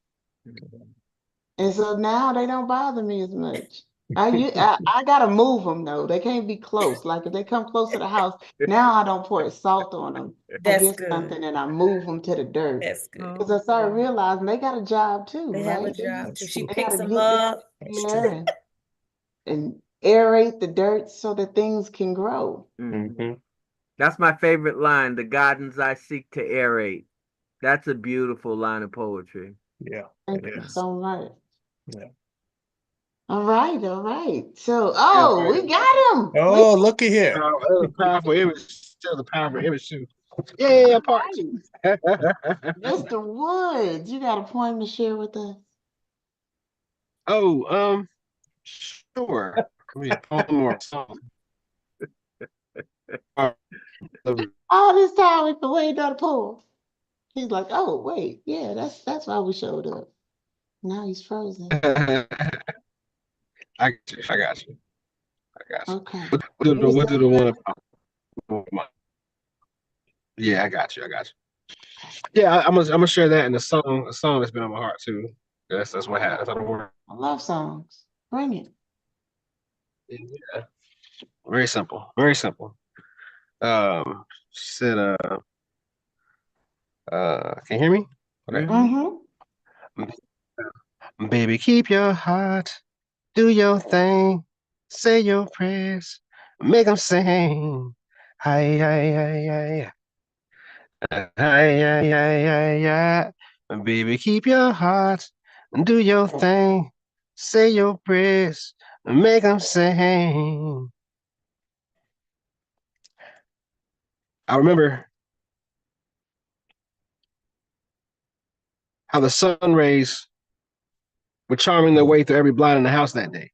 And so now they don't bother me as much. I gotta move them though. They can't be close. Like if they come close to the house, now I don't pour salt on them. I That's get good. something and I move them to the dirt. That's good. Because I started realizing they got a job too, They have a right? job That's too. She true. They picks gotta them get down up. That's there true. and aerate the dirt so that things can grow. Mm-hmm. That's my favorite line. The gardens I seek to aerate. That's a beautiful line of poetry. Yeah, Thank it you is. so much. Yeah. All right, all right. So, Yeah, we got him. Oh, looky here. powerful image. Still the powerful image too. Yeah, part Right. two. Mr. Woods, you got a poem to share with us? Oh, sure. Let me poem or song. All this time we've been waiting on a poem. He's like, oh wait, yeah, that's why we showed up. Now he's frozen. I got you. I got you. I got you. Okay. What do the one? Yeah, I got you. I got you. Yeah, I'm gonna share that in a song that's been on my heart too. That's what happened. That's what I love songs. Bring it. yeah. Very simple. Very simple. She said, can you hear me? Okay. Mm-hmm. Baby, keep your heart, do your thing, say your prayers, make them sing. Hi, hi, hi, hi, hi, hi, hi, hi, hi. Baby, keep your heart, do your thing, say your prayers, make them sing. I remember how the sun rays were charming their way through every blind in the house that day.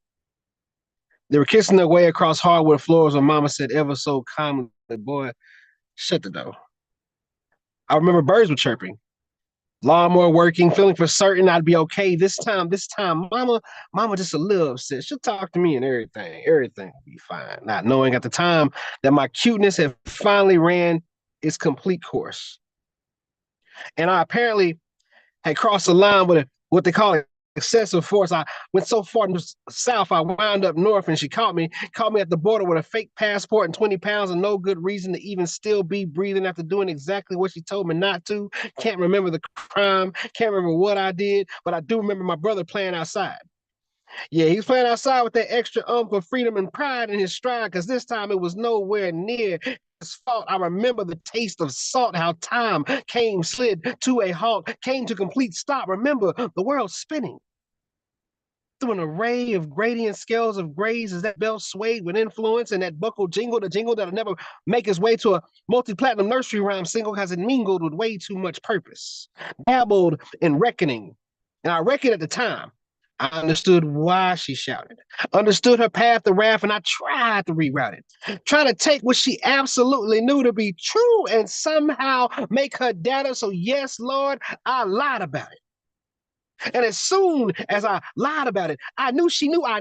They were kissing their way across hardwood floors when Mama said ever so calmly, boy, shut the door. I remember birds were chirping, lawnmower working, feeling for certain I'd be okay this time. Mama just a little upset. She'll talk to me and everything will be fine. Not knowing at the time that my cuteness had finally ran its complete course. And I apparently had crossed the line with what they call excessive force. I went so far south, I wound up north, and she caught me at the border with a fake passport and 20 pounds and no good reason to even still be breathing after doing exactly what she told me not to. Can't remember the crime, can't remember what I did, but I do remember my brother playing outside. Yeah, he was playing outside with that extra of freedom and pride in his stride, because this time it was nowhere near his fault. I remember the taste of salt, how time slid to a halt, came to complete stop. Remember the world spinning through an array of gradient scales of grays as that belt swayed with influence, and that buckle jingle, the jingle that'll never make its way to a multi-platinum nursery rhyme single, because it mingled with way too much purpose. Dabbled in reckoning, and I reckoned at the time. I understood why she shouted, understood her path to wrath, and I tried to reroute it. Try to take what she absolutely knew to be true and somehow make her data. So yes, Lord, I lied about it. And as soon as I lied about it, I knew she knew I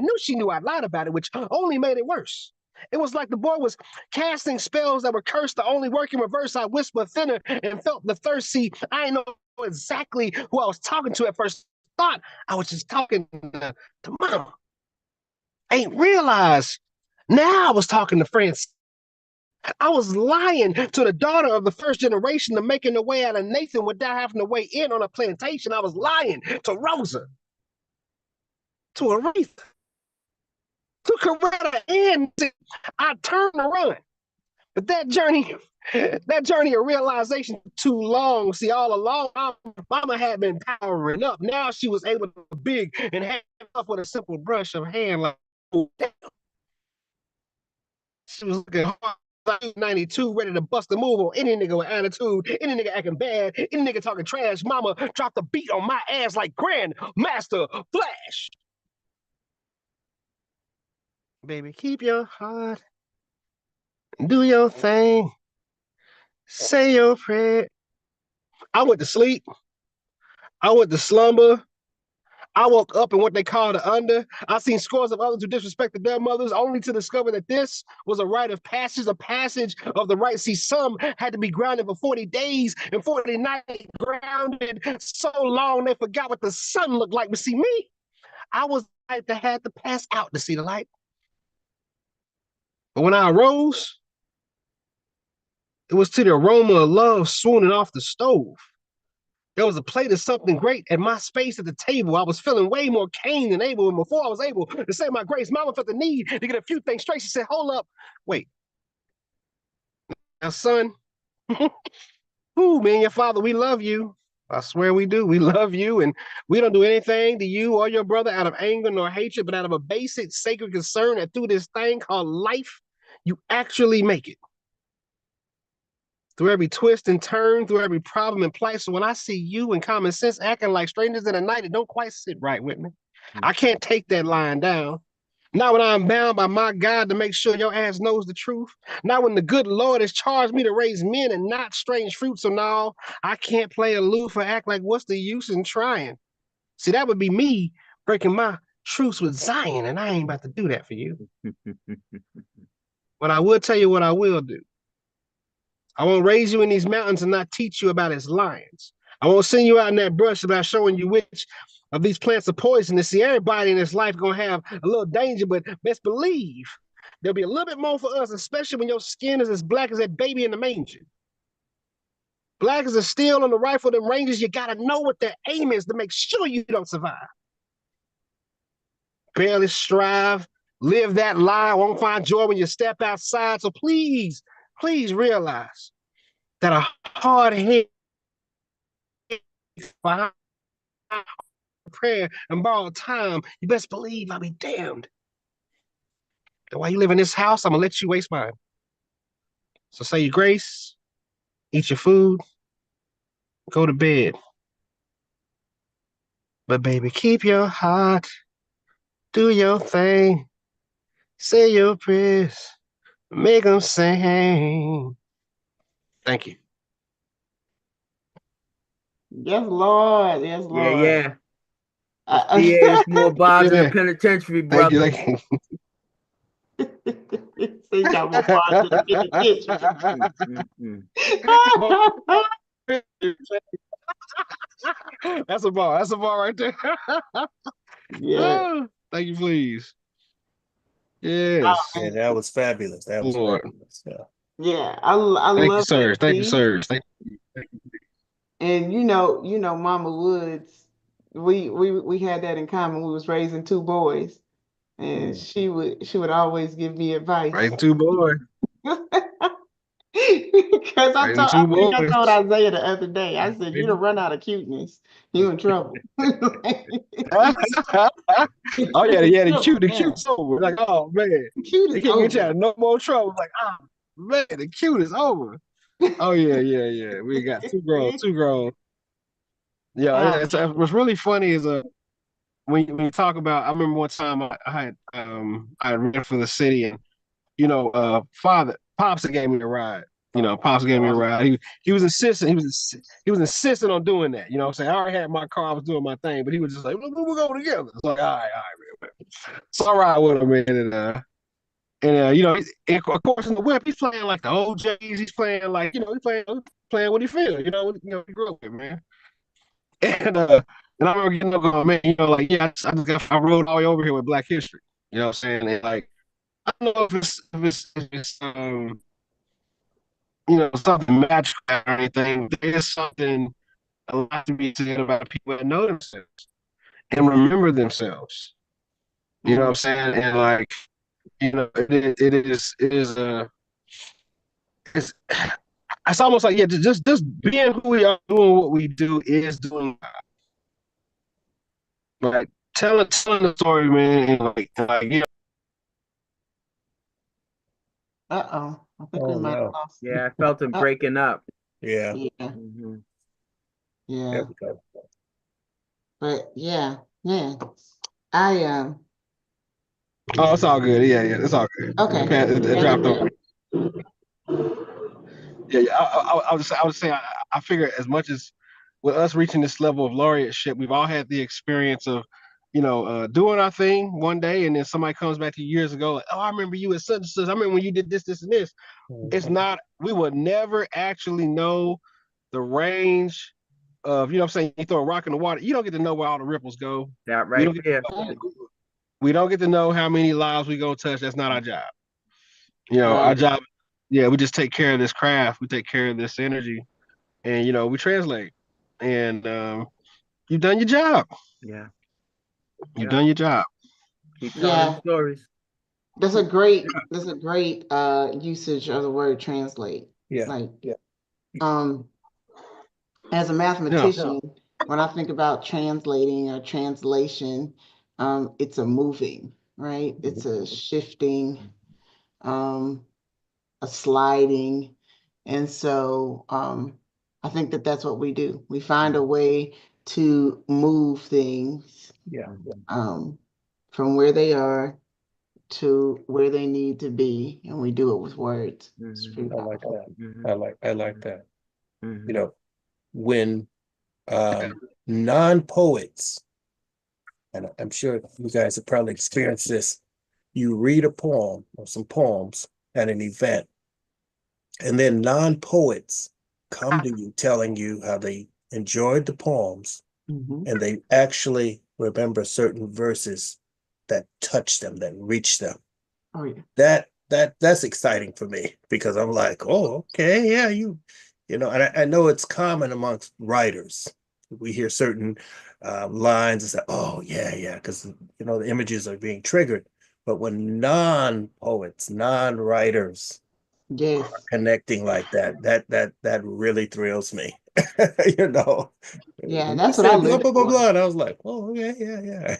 lied about it, which only made it worse. It was like the boy was casting spells that were cursed to only work in reverse. I whispered thinner and felt the thirst. See, I didn't know exactly who I was talking to at first. Thought I was just talking to mom. Ain't realized now I was talking to friends. I was lying to the daughter of the first generation to making the way out of Nathan without having to weigh in on a plantation. I was lying to Rosa, to Aretha, to Coretta, and I turned to run. But that journey of realization too long. See, all along, Mama had been powering up. Now she was able to be big and hand off with a simple brush of hand. Like, oh, damn. She was looking hard. 92, ready to bust a move on any nigga with attitude, any nigga acting bad, any nigga talking trash. Mama dropped the beat on my ass like Grandmaster Flash. Baby, keep your heart, do your thing, say your prayer. I went to sleep. I went to slumber. I woke up in what they call the under. I've seen scores of others who disrespected their mothers only to discover that this was a rite of passage, a passage of the right. See, some had to be grounded for 40 days and 40 nights, grounded so long they forgot what the sun looked like. But see, me, I was like that had to pass out to see the light. But when I arose, it was to the aroma of love swooning off the stove. There was a plate of something great at my space at the table. I was feeling way more Cain than Abel. And before I was able to say my grace, Mama felt the need to get a few things straight. She said, hold up, wait. Now, son, who, me and your father, we love you. I swear we do. We love you. And we don't do anything to you or your brother out of anger nor hatred, but out of a basic sacred concern that through this thing called life, you actually make it. Through every twist and turn, through every problem and plight. So when I see you and common sense acting like strangers in the night, it don't quite sit right with me. I can't take that line down. Not when I'm bound by my God to make sure your ass knows the truth. Not when the good Lord has charged me to raise men and not strange fruit. So now I can't play aloof or act like what's the use in trying. See, that would be me breaking my truce with Zion, and I ain't about to do that for you. But I will tell you what I will do. I won't raise you in these mountains and not teach you about its lions. I won't send you out in that brush without showing you which of these plants are poisonous. See, everybody in this life gonna have a little danger, but best believe there'll be a little bit more for us, especially when your skin is as black as that baby in the manger. Black as a steel on the rifle of them rangers, you gotta know what their aim is to make sure you don't survive. Barely strive, live that lie, won't find joy when you step outside. So please realize that a hard head behind prayer and borrowed time, you best believe I'll be damned. And while you live in this house, I'm gonna let you waste mine. So say your grace, eat your food, go to bed. But baby, keep your heart, do your thing, say your prayers, make them sing. Thank you. Yes, Lord. Yes, Yeah, Lord. yeah. There's more bars in the Yeah. penitentiary, Thank you. brother. Thank you. See, got more bars in the Mm-mm. That's a bar. That's a bar right there. Yeah. Thank you, please. Yes. Yeah, that was fabulous. That was Lord. fabulous. Yeah. Yeah. I Thank you, love sir. that Thank you, piece. sir. And Mama Woods, we had that in common. We was raising two boys, and she would always give me advice. Right, two boys. Because Right, I two think I boys. told Isaiah the other day, I said, you don't run out of cuteness. You in trouble. Oh yeah, yeah, the Trouble cute now. is over. Like, oh man, Cute they is can't get you out over. of no more trouble. Like, oh man, the cute is over. Oh yeah, yeah, yeah. We got two grown, two grown. Yeah, what's really funny is when you talk about. I remember one time I ran for the city, and father pops gave me a ride. Pops gave me a ride. He was insisting. He was insisting on doing that. You know what I'm saying? I already had my car. I was doing my thing, but he was just like, we'll go together. It's like, all right, man. So I ride with him, man. And of course, in the whip, he's playing like the OJs. He's playing like, playing what he feels. He grew up with, man. And I remember getting up going, man, like, yeah, I rode all the way over here with Black History. You know what I'm saying? And like, I don't know if it's something magical or anything. There's something a lot to be said about people that know themselves and remember themselves. You know what I'm saying? And like, it's it's almost like, yeah, just being who we are, doing what we do is doing, like telling the story, man, and like. Uh-oh. I think we Oh might have no. lost. Yeah, I felt him Oh, breaking up. Yeah. yeah, Mhm. yeah. There we go. But yeah, I Oh, it's all good. Yeah, it's all good. okay. It Thank dropped you. over. Yeah. I would say I figure as much as with us reaching this level of laureateship, we've all had the experience of, doing our thing one day, and then somebody comes back to you years ago, like, oh, I remember you at such and such. I remember when you did this, this, and this. It's not. We would never actually know the range of, what I'm saying. You throw a rock in the water, you don't get to know where all the ripples go. That We right don't get. there. We don't get to know how many lives we gonna touch. That's not our job. Our Right. job. Yeah, we just take care of this craft. We take care of this energy, and we translate. And you've done your job. Yeah. You've Yeah. done your job. Keep telling Yeah. them stories. That's a great usage of the word translate. Yeah. Like Yeah. as a Yeah. mathematician, when I think about translating or translation, it's a moving, right? It's a shifting, a sliding. And so I think that that's what we do. We find a way to move things Yeah. from where they are to where they need to be, and we do it with words. It's Mhm. pretty I like powerful. that. Mhm. I like that. Mhm. When non-poets, and I'm sure you guys have probably experienced this, you read a poem or some poems at an event, and then non-poets come to you telling you how they enjoyed the poems Mhm. and they actually remember certain verses that touch them, that reach them. Oh yeah. That's exciting for me because I'm like, oh, okay, yeah, and I know it's common amongst writers. We hear certain lines and say, oh, yeah, because the images are being triggered. But when non-poets, non-writers Yes. connecting like that really thrills me. You know, Yeah, you that's what I said blah live blah blah for. blah, and I was like, oh yeah.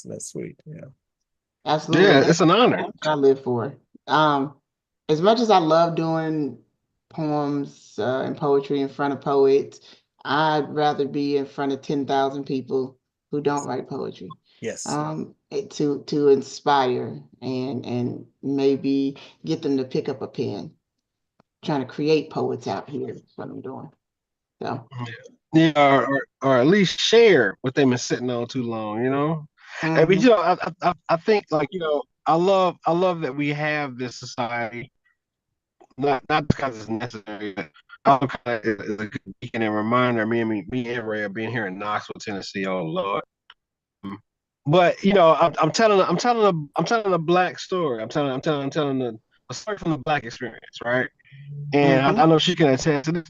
That's sweet. Yeah. Absolutely. Yeah, it's an honor. That's what I live for. Um, as much as I love doing poems and poetry in front of poets, I'd rather be in front of 10,000 people who don't write poetry. Yes. To inspire and maybe get them to pick up a pen. Trying to create poets out here is what I'm doing. So, Yeah, or at least share what they've been sitting on too long. And but mhm, I think, like, I love that we have this society, not because it's necessary, but also kind of is a good beacon and reminder. Me and Ray are being here in Knoxville, Tennessee. Oh Lord. But I'm telling a black story. I'm telling a story from the black experience, right? And mhm, I know she can attest to this.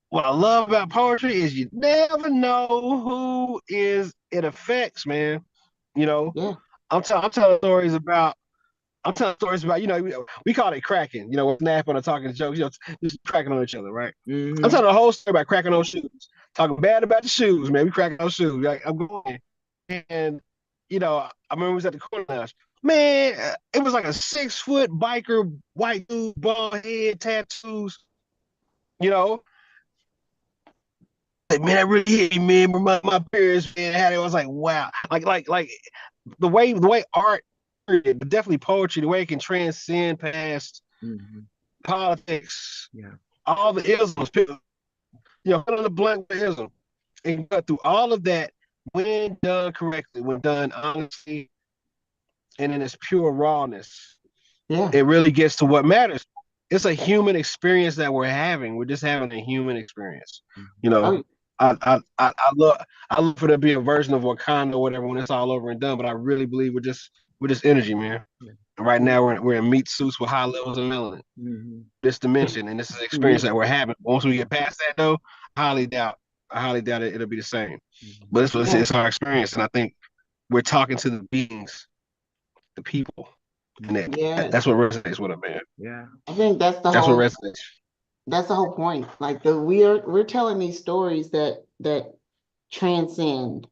What I love about poetry is you never know who is it affects, man. You know, yeah, I'm telling stories about. I'm telling stories about, we call it cracking, we're snapping or talking jokes, just cracking on each other, right? I'm Mhm. telling a whole story about cracking on shoes, talking bad about the shoes, man. We cracking on shoes. Like, I'm going, and I remember we was at the corner lounge. Man, it was like a 6-foot biker, white dude, bald head, tattoos. You know, like, man, that really hit me, man. My parents, man, had it. I was like, wow, like the way art, but definitely poetry, the way it can transcend past Mhm. politics, Yeah. all the isms, people, fill in the blank with ism. And cut through all of that when done correctly, when done honestly, and in its pure rawness, Yeah. it really gets to what matters. It's a human experience that we're having. We're just having a human experience. You know, Oh, I love for there to be a version of Wakanda or whatever when it's all over and done. But I really believe we're just energy, man. Yeah. And right now we're in meat suits with high levels of melanin. Mm-hmm. This dimension and this is the experience mhm. that we're having. Once we get past that, though, I highly doubt. It'll be the same. Mm-hmm. But Yeah. it's our experience, and I think we're talking to the beings, the people, and that's Yes. what resonates with them, man. Yeah. I think That's what resonates. that's the whole point. Like we're telling these stories that transcend,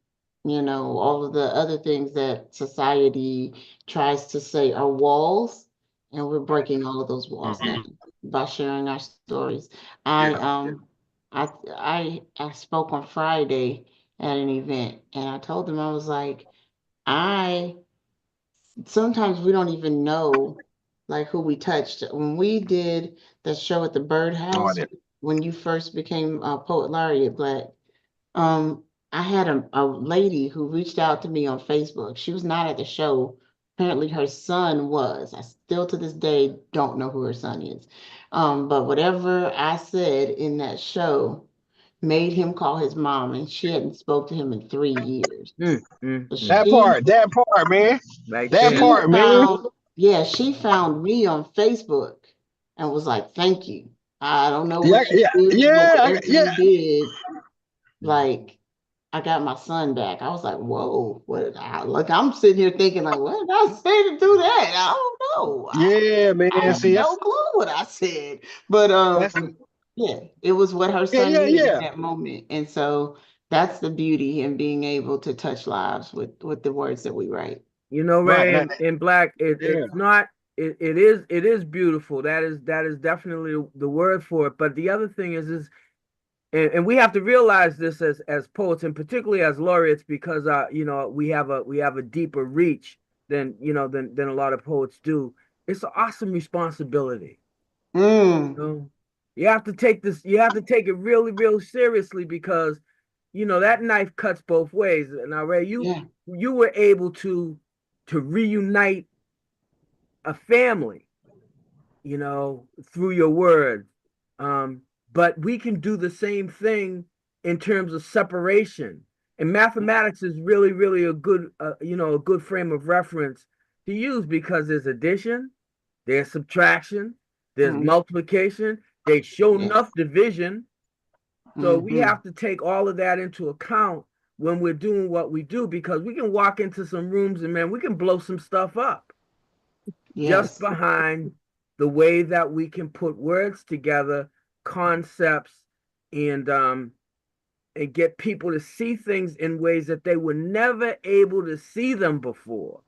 all of the other things that society tries to say are walls, and we're breaking all of those walls Mm-hmm. down by sharing our stories. I Yeah. um I spoke on Friday at an event, and I told them, I was like, I sometimes we don't even know like who we touched. When we did the show at the No Birdhouse, idea. when you first became a poet laureate, Black, um, I had a lady who reached out to me on Facebook. She was not at the show. Apparently her son was. I still to this day don't know who her son is. But whatever I said in that show made him call his mom, and she hadn't spoke to him in 3 years. So That part, man. Right That there. she part, man. found, yeah, she found me on Facebook and was like, "Thank you. I don't know Yeah, what you yeah, did, but whatever yeah. you did, like, I got my son back." I was like, "Whoa, what did I like?" I'm sitting here thinking, like, what did I say to do that? I don't know. Yeah, I man. have See, no clue what I said. But that's yeah, it was what her yeah, son yeah, needed in yeah. that moment. And so that's the beauty in being able to touch lives with the words that we write. You know, Right. Ray, in Black, Yeah. it's not it is beautiful. That is definitely the word for it. But the other thing is and we have to realize this as poets and particularly as laureates because we have a deeper reach than a lot of poets do. It's an awesome responsibility. Mm, know, you have to take it really, real seriously because that knife cuts both ways. Now, Ray, you yeah. you were able to reunite a family, through your words. But we can do the same thing in terms of separation. And mathematics is really, really a good frame of reference to use because there's addition, there's subtraction, there's Mm, multiplication, they show yes. enough division. So we Hmm. have to take all of that into account when we're doing what we do because we can walk into some rooms and man, we can blow some stuff up just Yes. behind the way that we can put words together, concepts, and get people to see things in ways that they were never able to see them before.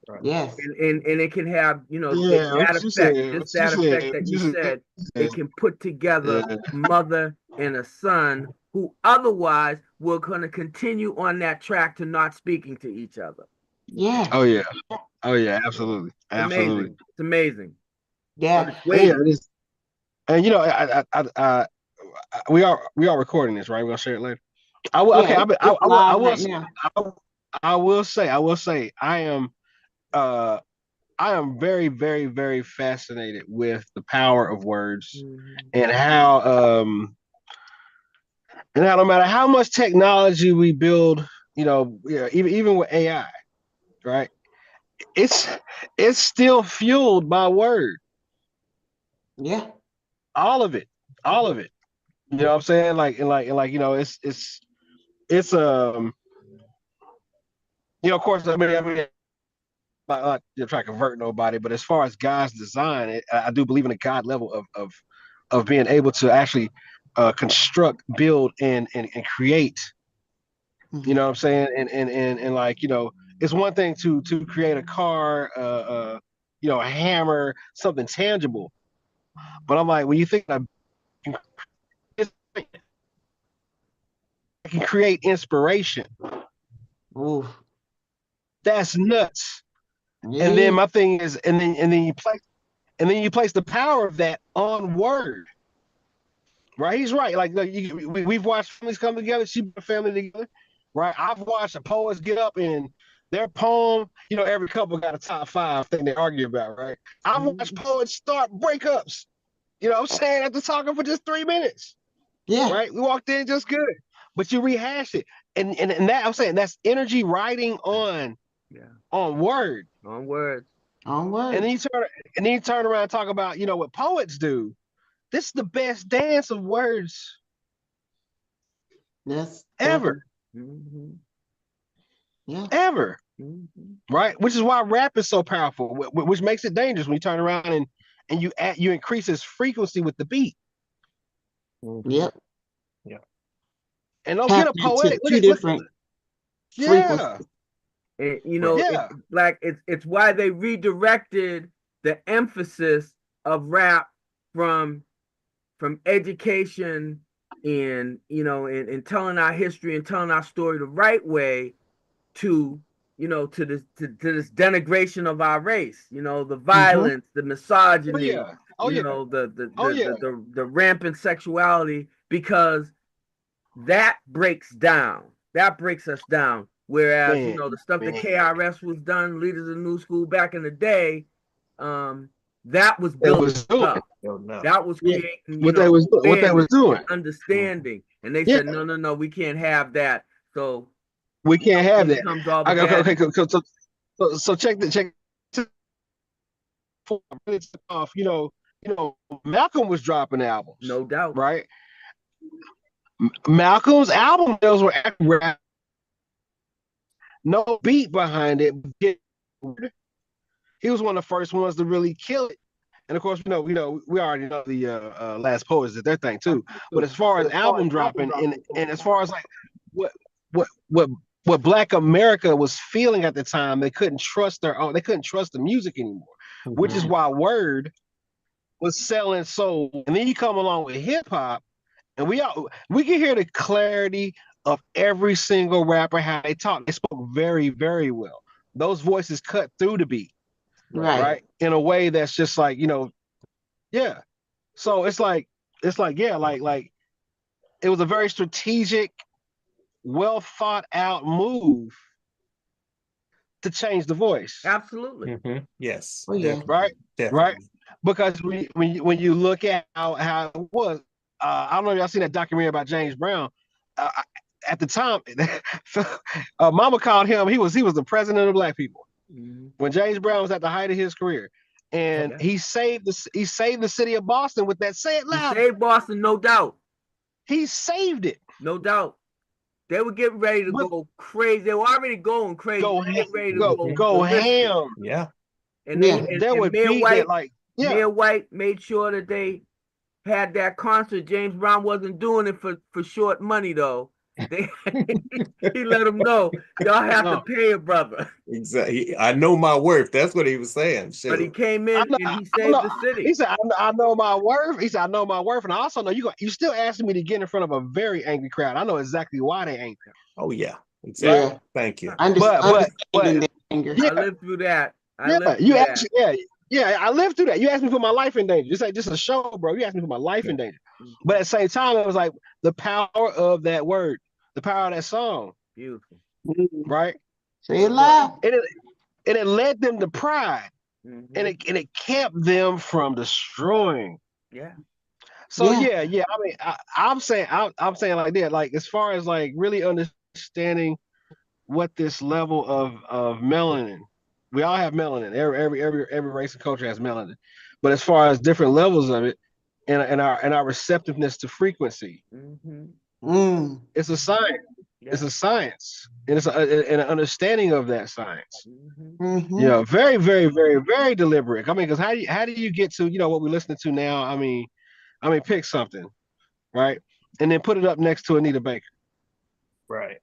Right. Yes. And it can have, Yeah. that What you effect, said? just What you that effect said? that What you you said. said? It can put together Yeah. mother and a son who otherwise were going to continue on that track to not speaking to each other. Yeah. Oh yeah. Oh yeah. Absolutely. It's Absolutely. amazing. It's amazing. But Yeah. it's And yeah. weighty. And we are recording this, right? We're gonna share it later. I will. Yeah. Okay. It's live right now. I will say. Uh. I am very, very, very fascinated with the power of words Mhm. and how no matter how much technology we build, even with AI, right? It's it's still fueled by word. Yeah. All of it. All of it. You know what I'm saying? It's of course, I mean, not trying to convert nobody, but as far as God's design, I do believe in a God level of being able to actually construct, build, and create. You Mhm. know what I'm saying? And it's one thing to create a car, a hammer, something tangible. But I'm like, when you think that I can create inspiration, Ooh. that's nuts. And then Yeah. my thing is, and then you play. and then you place the power of that on word. Right? He's right. Like we've watched families come together, she put a family together. Right? I've watched poets get up and their poem. You know, every couple got a top 5 thing they argue about. Right? I've watched poets start breakups. You know what I'm saying? After talking for just 3 minutes. Yeah. Right? We walked in just good, but you rehash it, and that I'm saying that's energy riding on word. On words. On word. And then you turn around and talk about, you know, what poets do. This is the best dance of words Yes. ever. Mm-hmm. Yeah. Ever. Mm-hmm. Right? Which is why rap is so powerful, which makes it dangerous when you turn around and you increase its frequency with the beat. Yep. Yeah. And don't get Tap a into poetic. two different Yeah. frequencies. And, you know, Yeah. it's why they redirected the emphasis of rap from education and, you know, and telling our history and telling our story the right way to, you know, to this denigration of our race, you know, the violence, the misogyny, you know, the rampant sexuality, because that breaks us down. Whereas, you know, the stuff that KRS was done, Leaders of the New School back in the day, that was built up. That was creating, you what know, they was doing. understanding. And they said, no, we can't have that. So we can't have that. Comes all the Okay, so check off. You know, Malcolm was dropping albums. No doubt. Right? Malcolm's album deals were rap, no beat behind it. He was one of the first ones to really kill it. And of course, we already know the Last Poets did their thing too. But as far as album dropping, and as far as like what Black America was feeling at the time, they couldn't trust they couldn't trust the music anymore, which is why word was selling so. And then you come along with hip hop, and we can hear the clarity of every single rapper, how they talk. They spoke very, very well. Those voices cut through the beat. Right. In a way that's just like, you know, yeah. So it's like, yeah, like it was a very strategic, well thought out move to change the voice. Absolutely. Yes. Oh, yeah. Right. Definitely. Right. Because when you look at how it was, I don't know if y'all seen that documentary about James Brown. At the time, Mama called him. He was the president of Black people when James Brown was at the height of his career, and he saved the city of Boston with that. Say it loud. He saved Boston, no doubt. He saved it, no doubt. They were getting ready to go crazy. They were already going crazy. Go ballistic. ham. Yeah. And Mayor White made sure that they had that concert. James Brown wasn't doing it for short money though. He let them know y'all have to pay a brother. Exactly. I know my worth. That's what he was saying. Shoot. But he came in and he saved the city. He said, I know my worth. He said, I know my worth. And I also know you still asking me to get in front of a very angry crowd. I know exactly why they angry. Oh, yeah. Exactly. Yeah. Thank you. But I lived through that. I lived through that. You asked me to put my life in danger. It's like just a show, bro. You asked me to put my life in danger. But at the same time, it was like the power of that word, the power of that song. Beautiful. Right? Say it loud. And it led them to pride. And it kept them from destroying. Yeah. So yeah. I mean, I'm saying like that. Like as far as like really understanding what this level of melanin, we all have melanin. Every race and culture has melanin, but as far as different levels of it, and our receptiveness to frequency, it's a science. Yeah. It's a science, and it's an understanding of that science. You know, very, very, very, very deliberate. I mean, because how do you get to what we're listening to now? I mean, pick something, right, and then put it up next to Anita Baker. Right.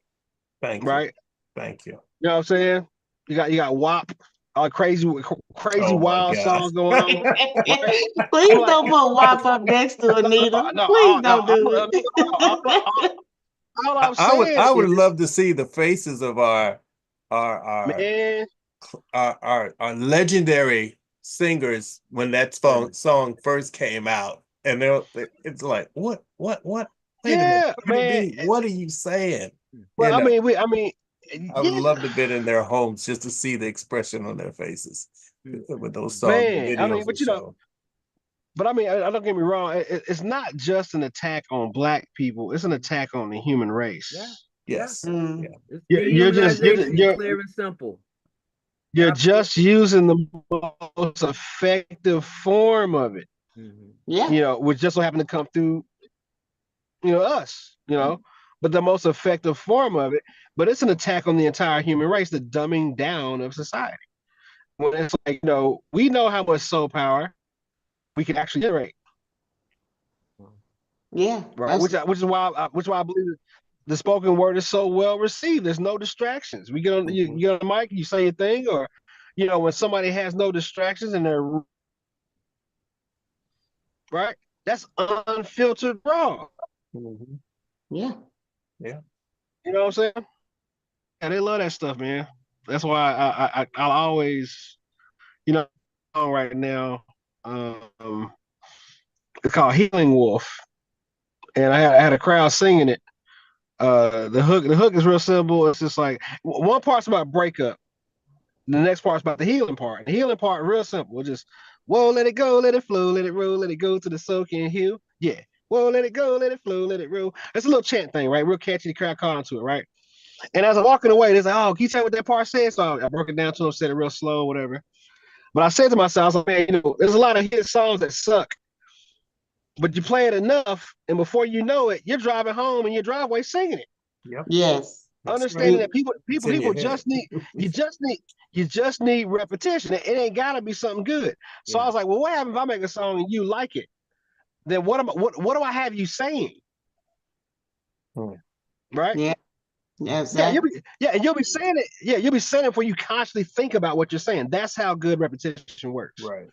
Thank you. Right. Thank you. You know what I'm saying? You got WAP, crazy wild songs going on. Right? Please don't put WAP up next to Anita. Please don't do it. All I'm saying I would love to see the faces of our legendary singers when that song first came out, and it's like, what? Wait a minute, Yeah, Cardi man. B, what are you saying? Well, You know, I mean, I would yeah, love to have been in their homes just to see the expression on their faces with those songs, the man. I mean, videos were but you know, shown. but I mean, I don't get me wrong. It's not just an attack on black people. It's an attack on the human race. Yeah. Yes. Mm. Yeah. It's You're just dehumanization, clear and simple. you're Absolutely. just using the most effective form of it. Yeah. You know, which just so happened to come through, us. But the most effective form of it. But it's an attack on the entire human race, the dumbing down of society. When it's like, we know how much soul power we can actually generate, Yeah. right? Which is why I believe the spoken word is so well received. There's no distractions. We get on you get on the mic, you say your thing, or when somebody has no distractions and they're right, that's unfiltered raw. Mhm. Yeah. Yeah. You know what I'm saying? And they love that stuff, man. That's why I'll always, right now, it's called Healing Wolf, and I had a crowd singing it. The hook is real simple. It's just like one part's about breakup, the next part's about the healing part. The healing part real simple. It's just whoa, let it go, let it flow, let it roll, let it go to the soak and heal. Yeah. Whoa, let it go, let it flow, let it roll. It's a little chant thing, right? Real catchy. The crowd caught onto it, right? And as I'm walking away, they're like, "Oh, can you tell me what that part says?" So I broke it down to them, said it real slow, whatever. But I said to myself, I was like, "Man, there's a lot of hit songs that suck, but you play it enough, and before you know it, you're driving home in your driveway singing it." Yep. Yes. That's right. Understanding that people It's people in your people head. just need you just need repetition. It ain't gotta be something good. So I was like, well, what happens if I make a song and you like it? Then what do I have you saying? Hmm. Right? Yeah. Yeah, Exactly. and you'll be saying it. Yeah, you'll be saying it before you consciously think about what you're saying. That's how good repetition works. Right.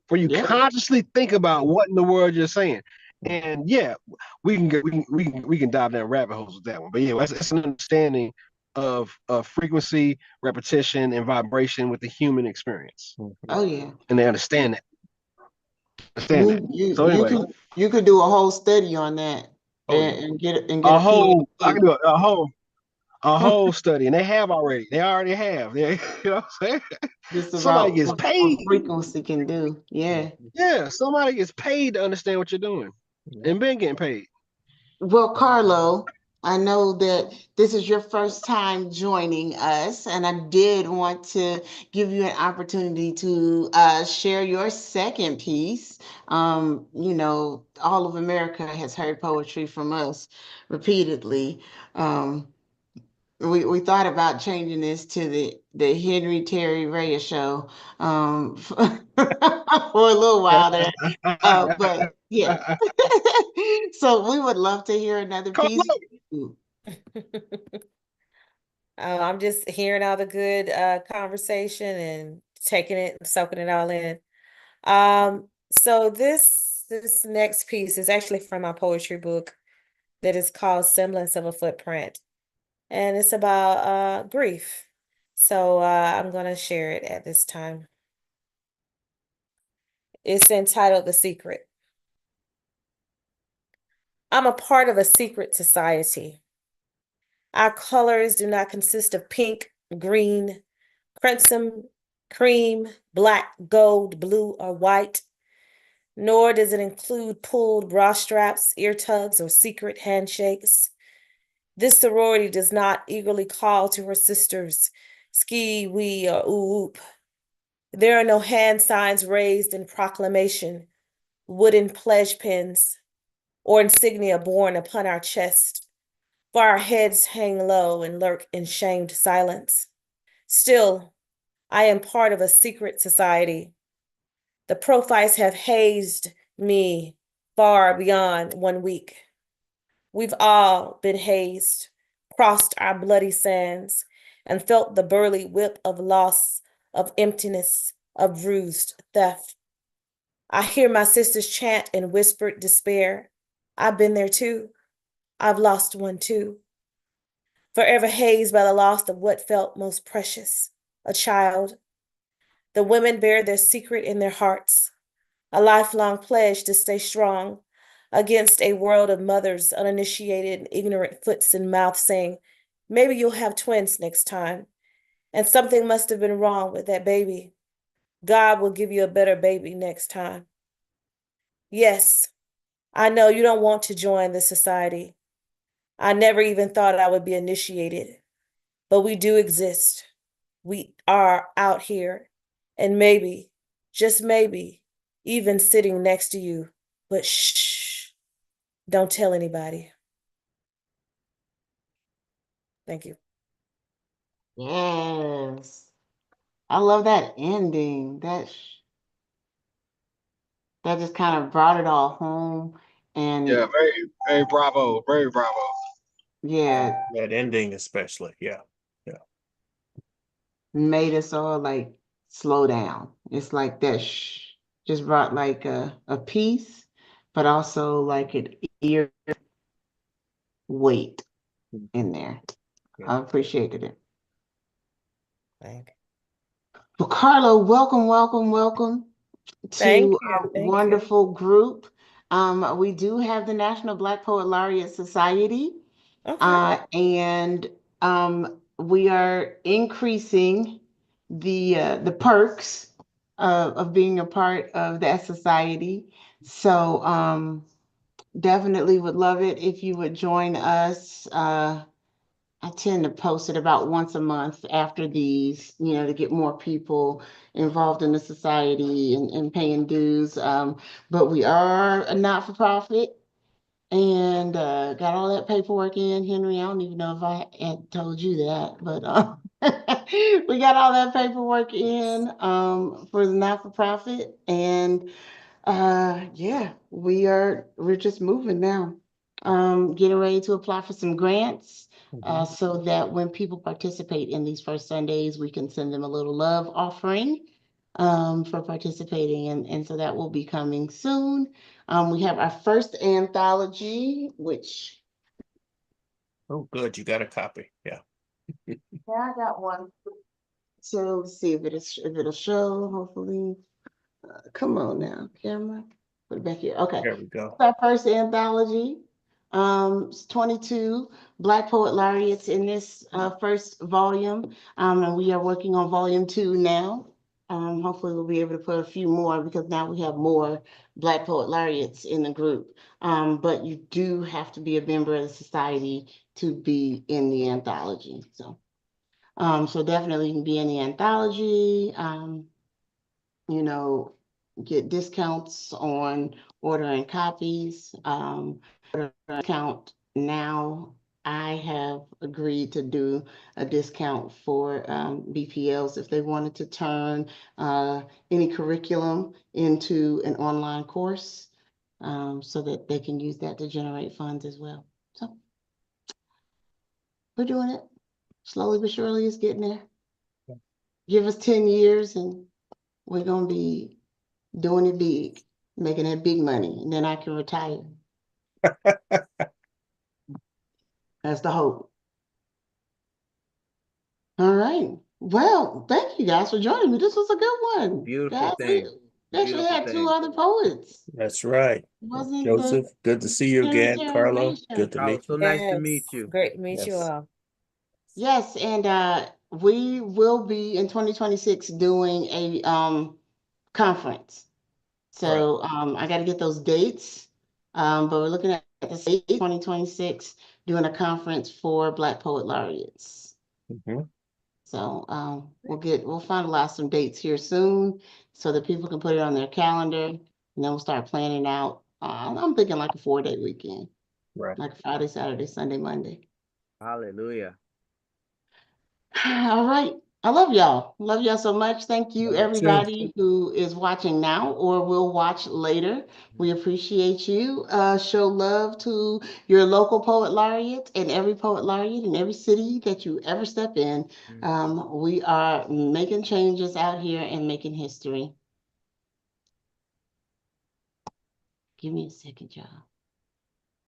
Where you Yeah. consciously think about what in the world you're saying. And yeah, we can dive down rabbit holes with that one. But yeah, that's an understanding of frequency, repetition, and vibration with the human experience. Mhm. Oh yeah. And they understand that. Understand that. So You anyway, could do a whole study on that Oh yeah. and get a a whole I can PhD. do a whole study, and they already have. You know what I'm saying? Just Somebody about gets what paid. frequency can do. Yeah. Yeah, somebody gets paid to understand what you're doing, Yeah. and been getting paid. Well, Carlo, I know that this is your first time joining us, and I did want to give you an opportunity to share your second piece. All of America has heard poetry from us repeatedly. Um, we thought about changing this to the Henry Terry Reyes show for a little while there. But yeah. So we would love to hear another piece. I'm just hearing all the good conversation and taking it, soaking it all in. So this next piece is actually from my poetry book that is called Semblance of a Footprint, and it's about grief. So I'm gonna share it at this time. It's entitled The Secret. I'm a part of a secret society. Our colors do not consist of pink, green, crimson, cream, black, gold, blue, or white, nor does it include pulled bra straps, ear tugs, or secret handshakes. This sorority does not eagerly call to her sisters, ski, wee, or ooh, oop. There are no hand signs raised in proclamation, wooden pledge pens, or insignia borne upon our chest, for our heads hang low and lurk in shamed silence. Still, I am part of a secret society. The profiles have hazed me far beyond 1 week. We've all been hazed, crossed our bloody sands, and felt the burly whip of loss, of emptiness, of bruised theft. I hear my sisters chant in whispered despair. I've been there too. I've lost one too. Forever hazed by the loss of what felt most precious, a child. The women bear their secret in their hearts, a lifelong pledge to stay strong against a world of mothers, uninitiated and ignorant foots and mouths saying, maybe you'll have twins next time. And something must have been wrong with that baby. God will give you a better baby next time. Yes, I know you don't want to join the society. I never even thought I would be initiated, but we do exist. We are out here, and maybe, just maybe, even sitting next to you. But shh, don't tell anybody. Thank you. Yes. I love that ending. That just kind of brought it all home. And Yeah, very, very bravo, very bravo. yeah, That ending especially, yeah. made us all like slow down. It's like that just brought like a peace, but also like an ear weight in there. Yeah. I appreciated it. Thank Well, Carlo, welcome Thank to you. a Thank you. wonderful group. We do have the National Black Poet Laureate Society, Okay. and we are increasing the perks of being a part of that society. So definitely would love it if you would join us. I tend to post it about once a month after these, to get more people involved in the society and paying dues. But we are a not-for-profit and got all that paperwork in. Henry, I don't even know if I had told you that, but we got all that paperwork in for the not-for-profit. And yeah, we're just moving now. Getting ready to apply for some grants so that when people participate in these first Sundays, we can send them a little love offering for participating. And so that will be coming soon. We have our first anthology, which Oh, good, you got a copy, yeah. yeah, I got one. So let's see if it'll show, hopefully. Come on now, camera. Put it back here. Okay. There we go. Our first anthology. It's 22 Black Poet Laureates in this first volume. And we are working on volume 2 now. Hopefully we'll be able to put a few more because now we have more Black Poet Laureates in the group. But you do have to be a member of the society to be in the anthology. So definitely you can be in the anthology. You know, get discounts on ordering copies. Discount now. I have agreed to do a discount for BPLs if they wanted to turn any curriculum into an online course so that they can use that to generate funds as well. So we're doing it slowly but surely. It's getting there. Give us 10 years and we're going to be doing it big, making that big money, and then I can retire. That's the hope. All right. Well, thank you guys for joining me. This was a good one. Beautiful Guys, thing. we actually Beautiful had two thing. other poets. That's right. Wasn't Joseph, good to see you again. Carlo, good to Carlo, meet so you. nice to meet you. Great to meet you Yes. all. Yes, and we will be in 2026 doing a conference. So I got to get those dates. But we're looking at the date 2026 doing a conference for Black Poet Laureates. Mhm. So we'll finalize some dates here soon so that people can put it on their calendar and then we'll start planning out. I'm thinking like a 4-day weekend, Right. like Friday, Saturday, Sunday, Monday. Hallelujah. All right. I love y'all. Love y'all so much. Thank you, Love you too. everybody who is watching now or will watch later. We appreciate you. Show love to your local poet laureate and every poet laureate in every city that you ever step in. We are making changes out here and making history. Give me a second, y'all.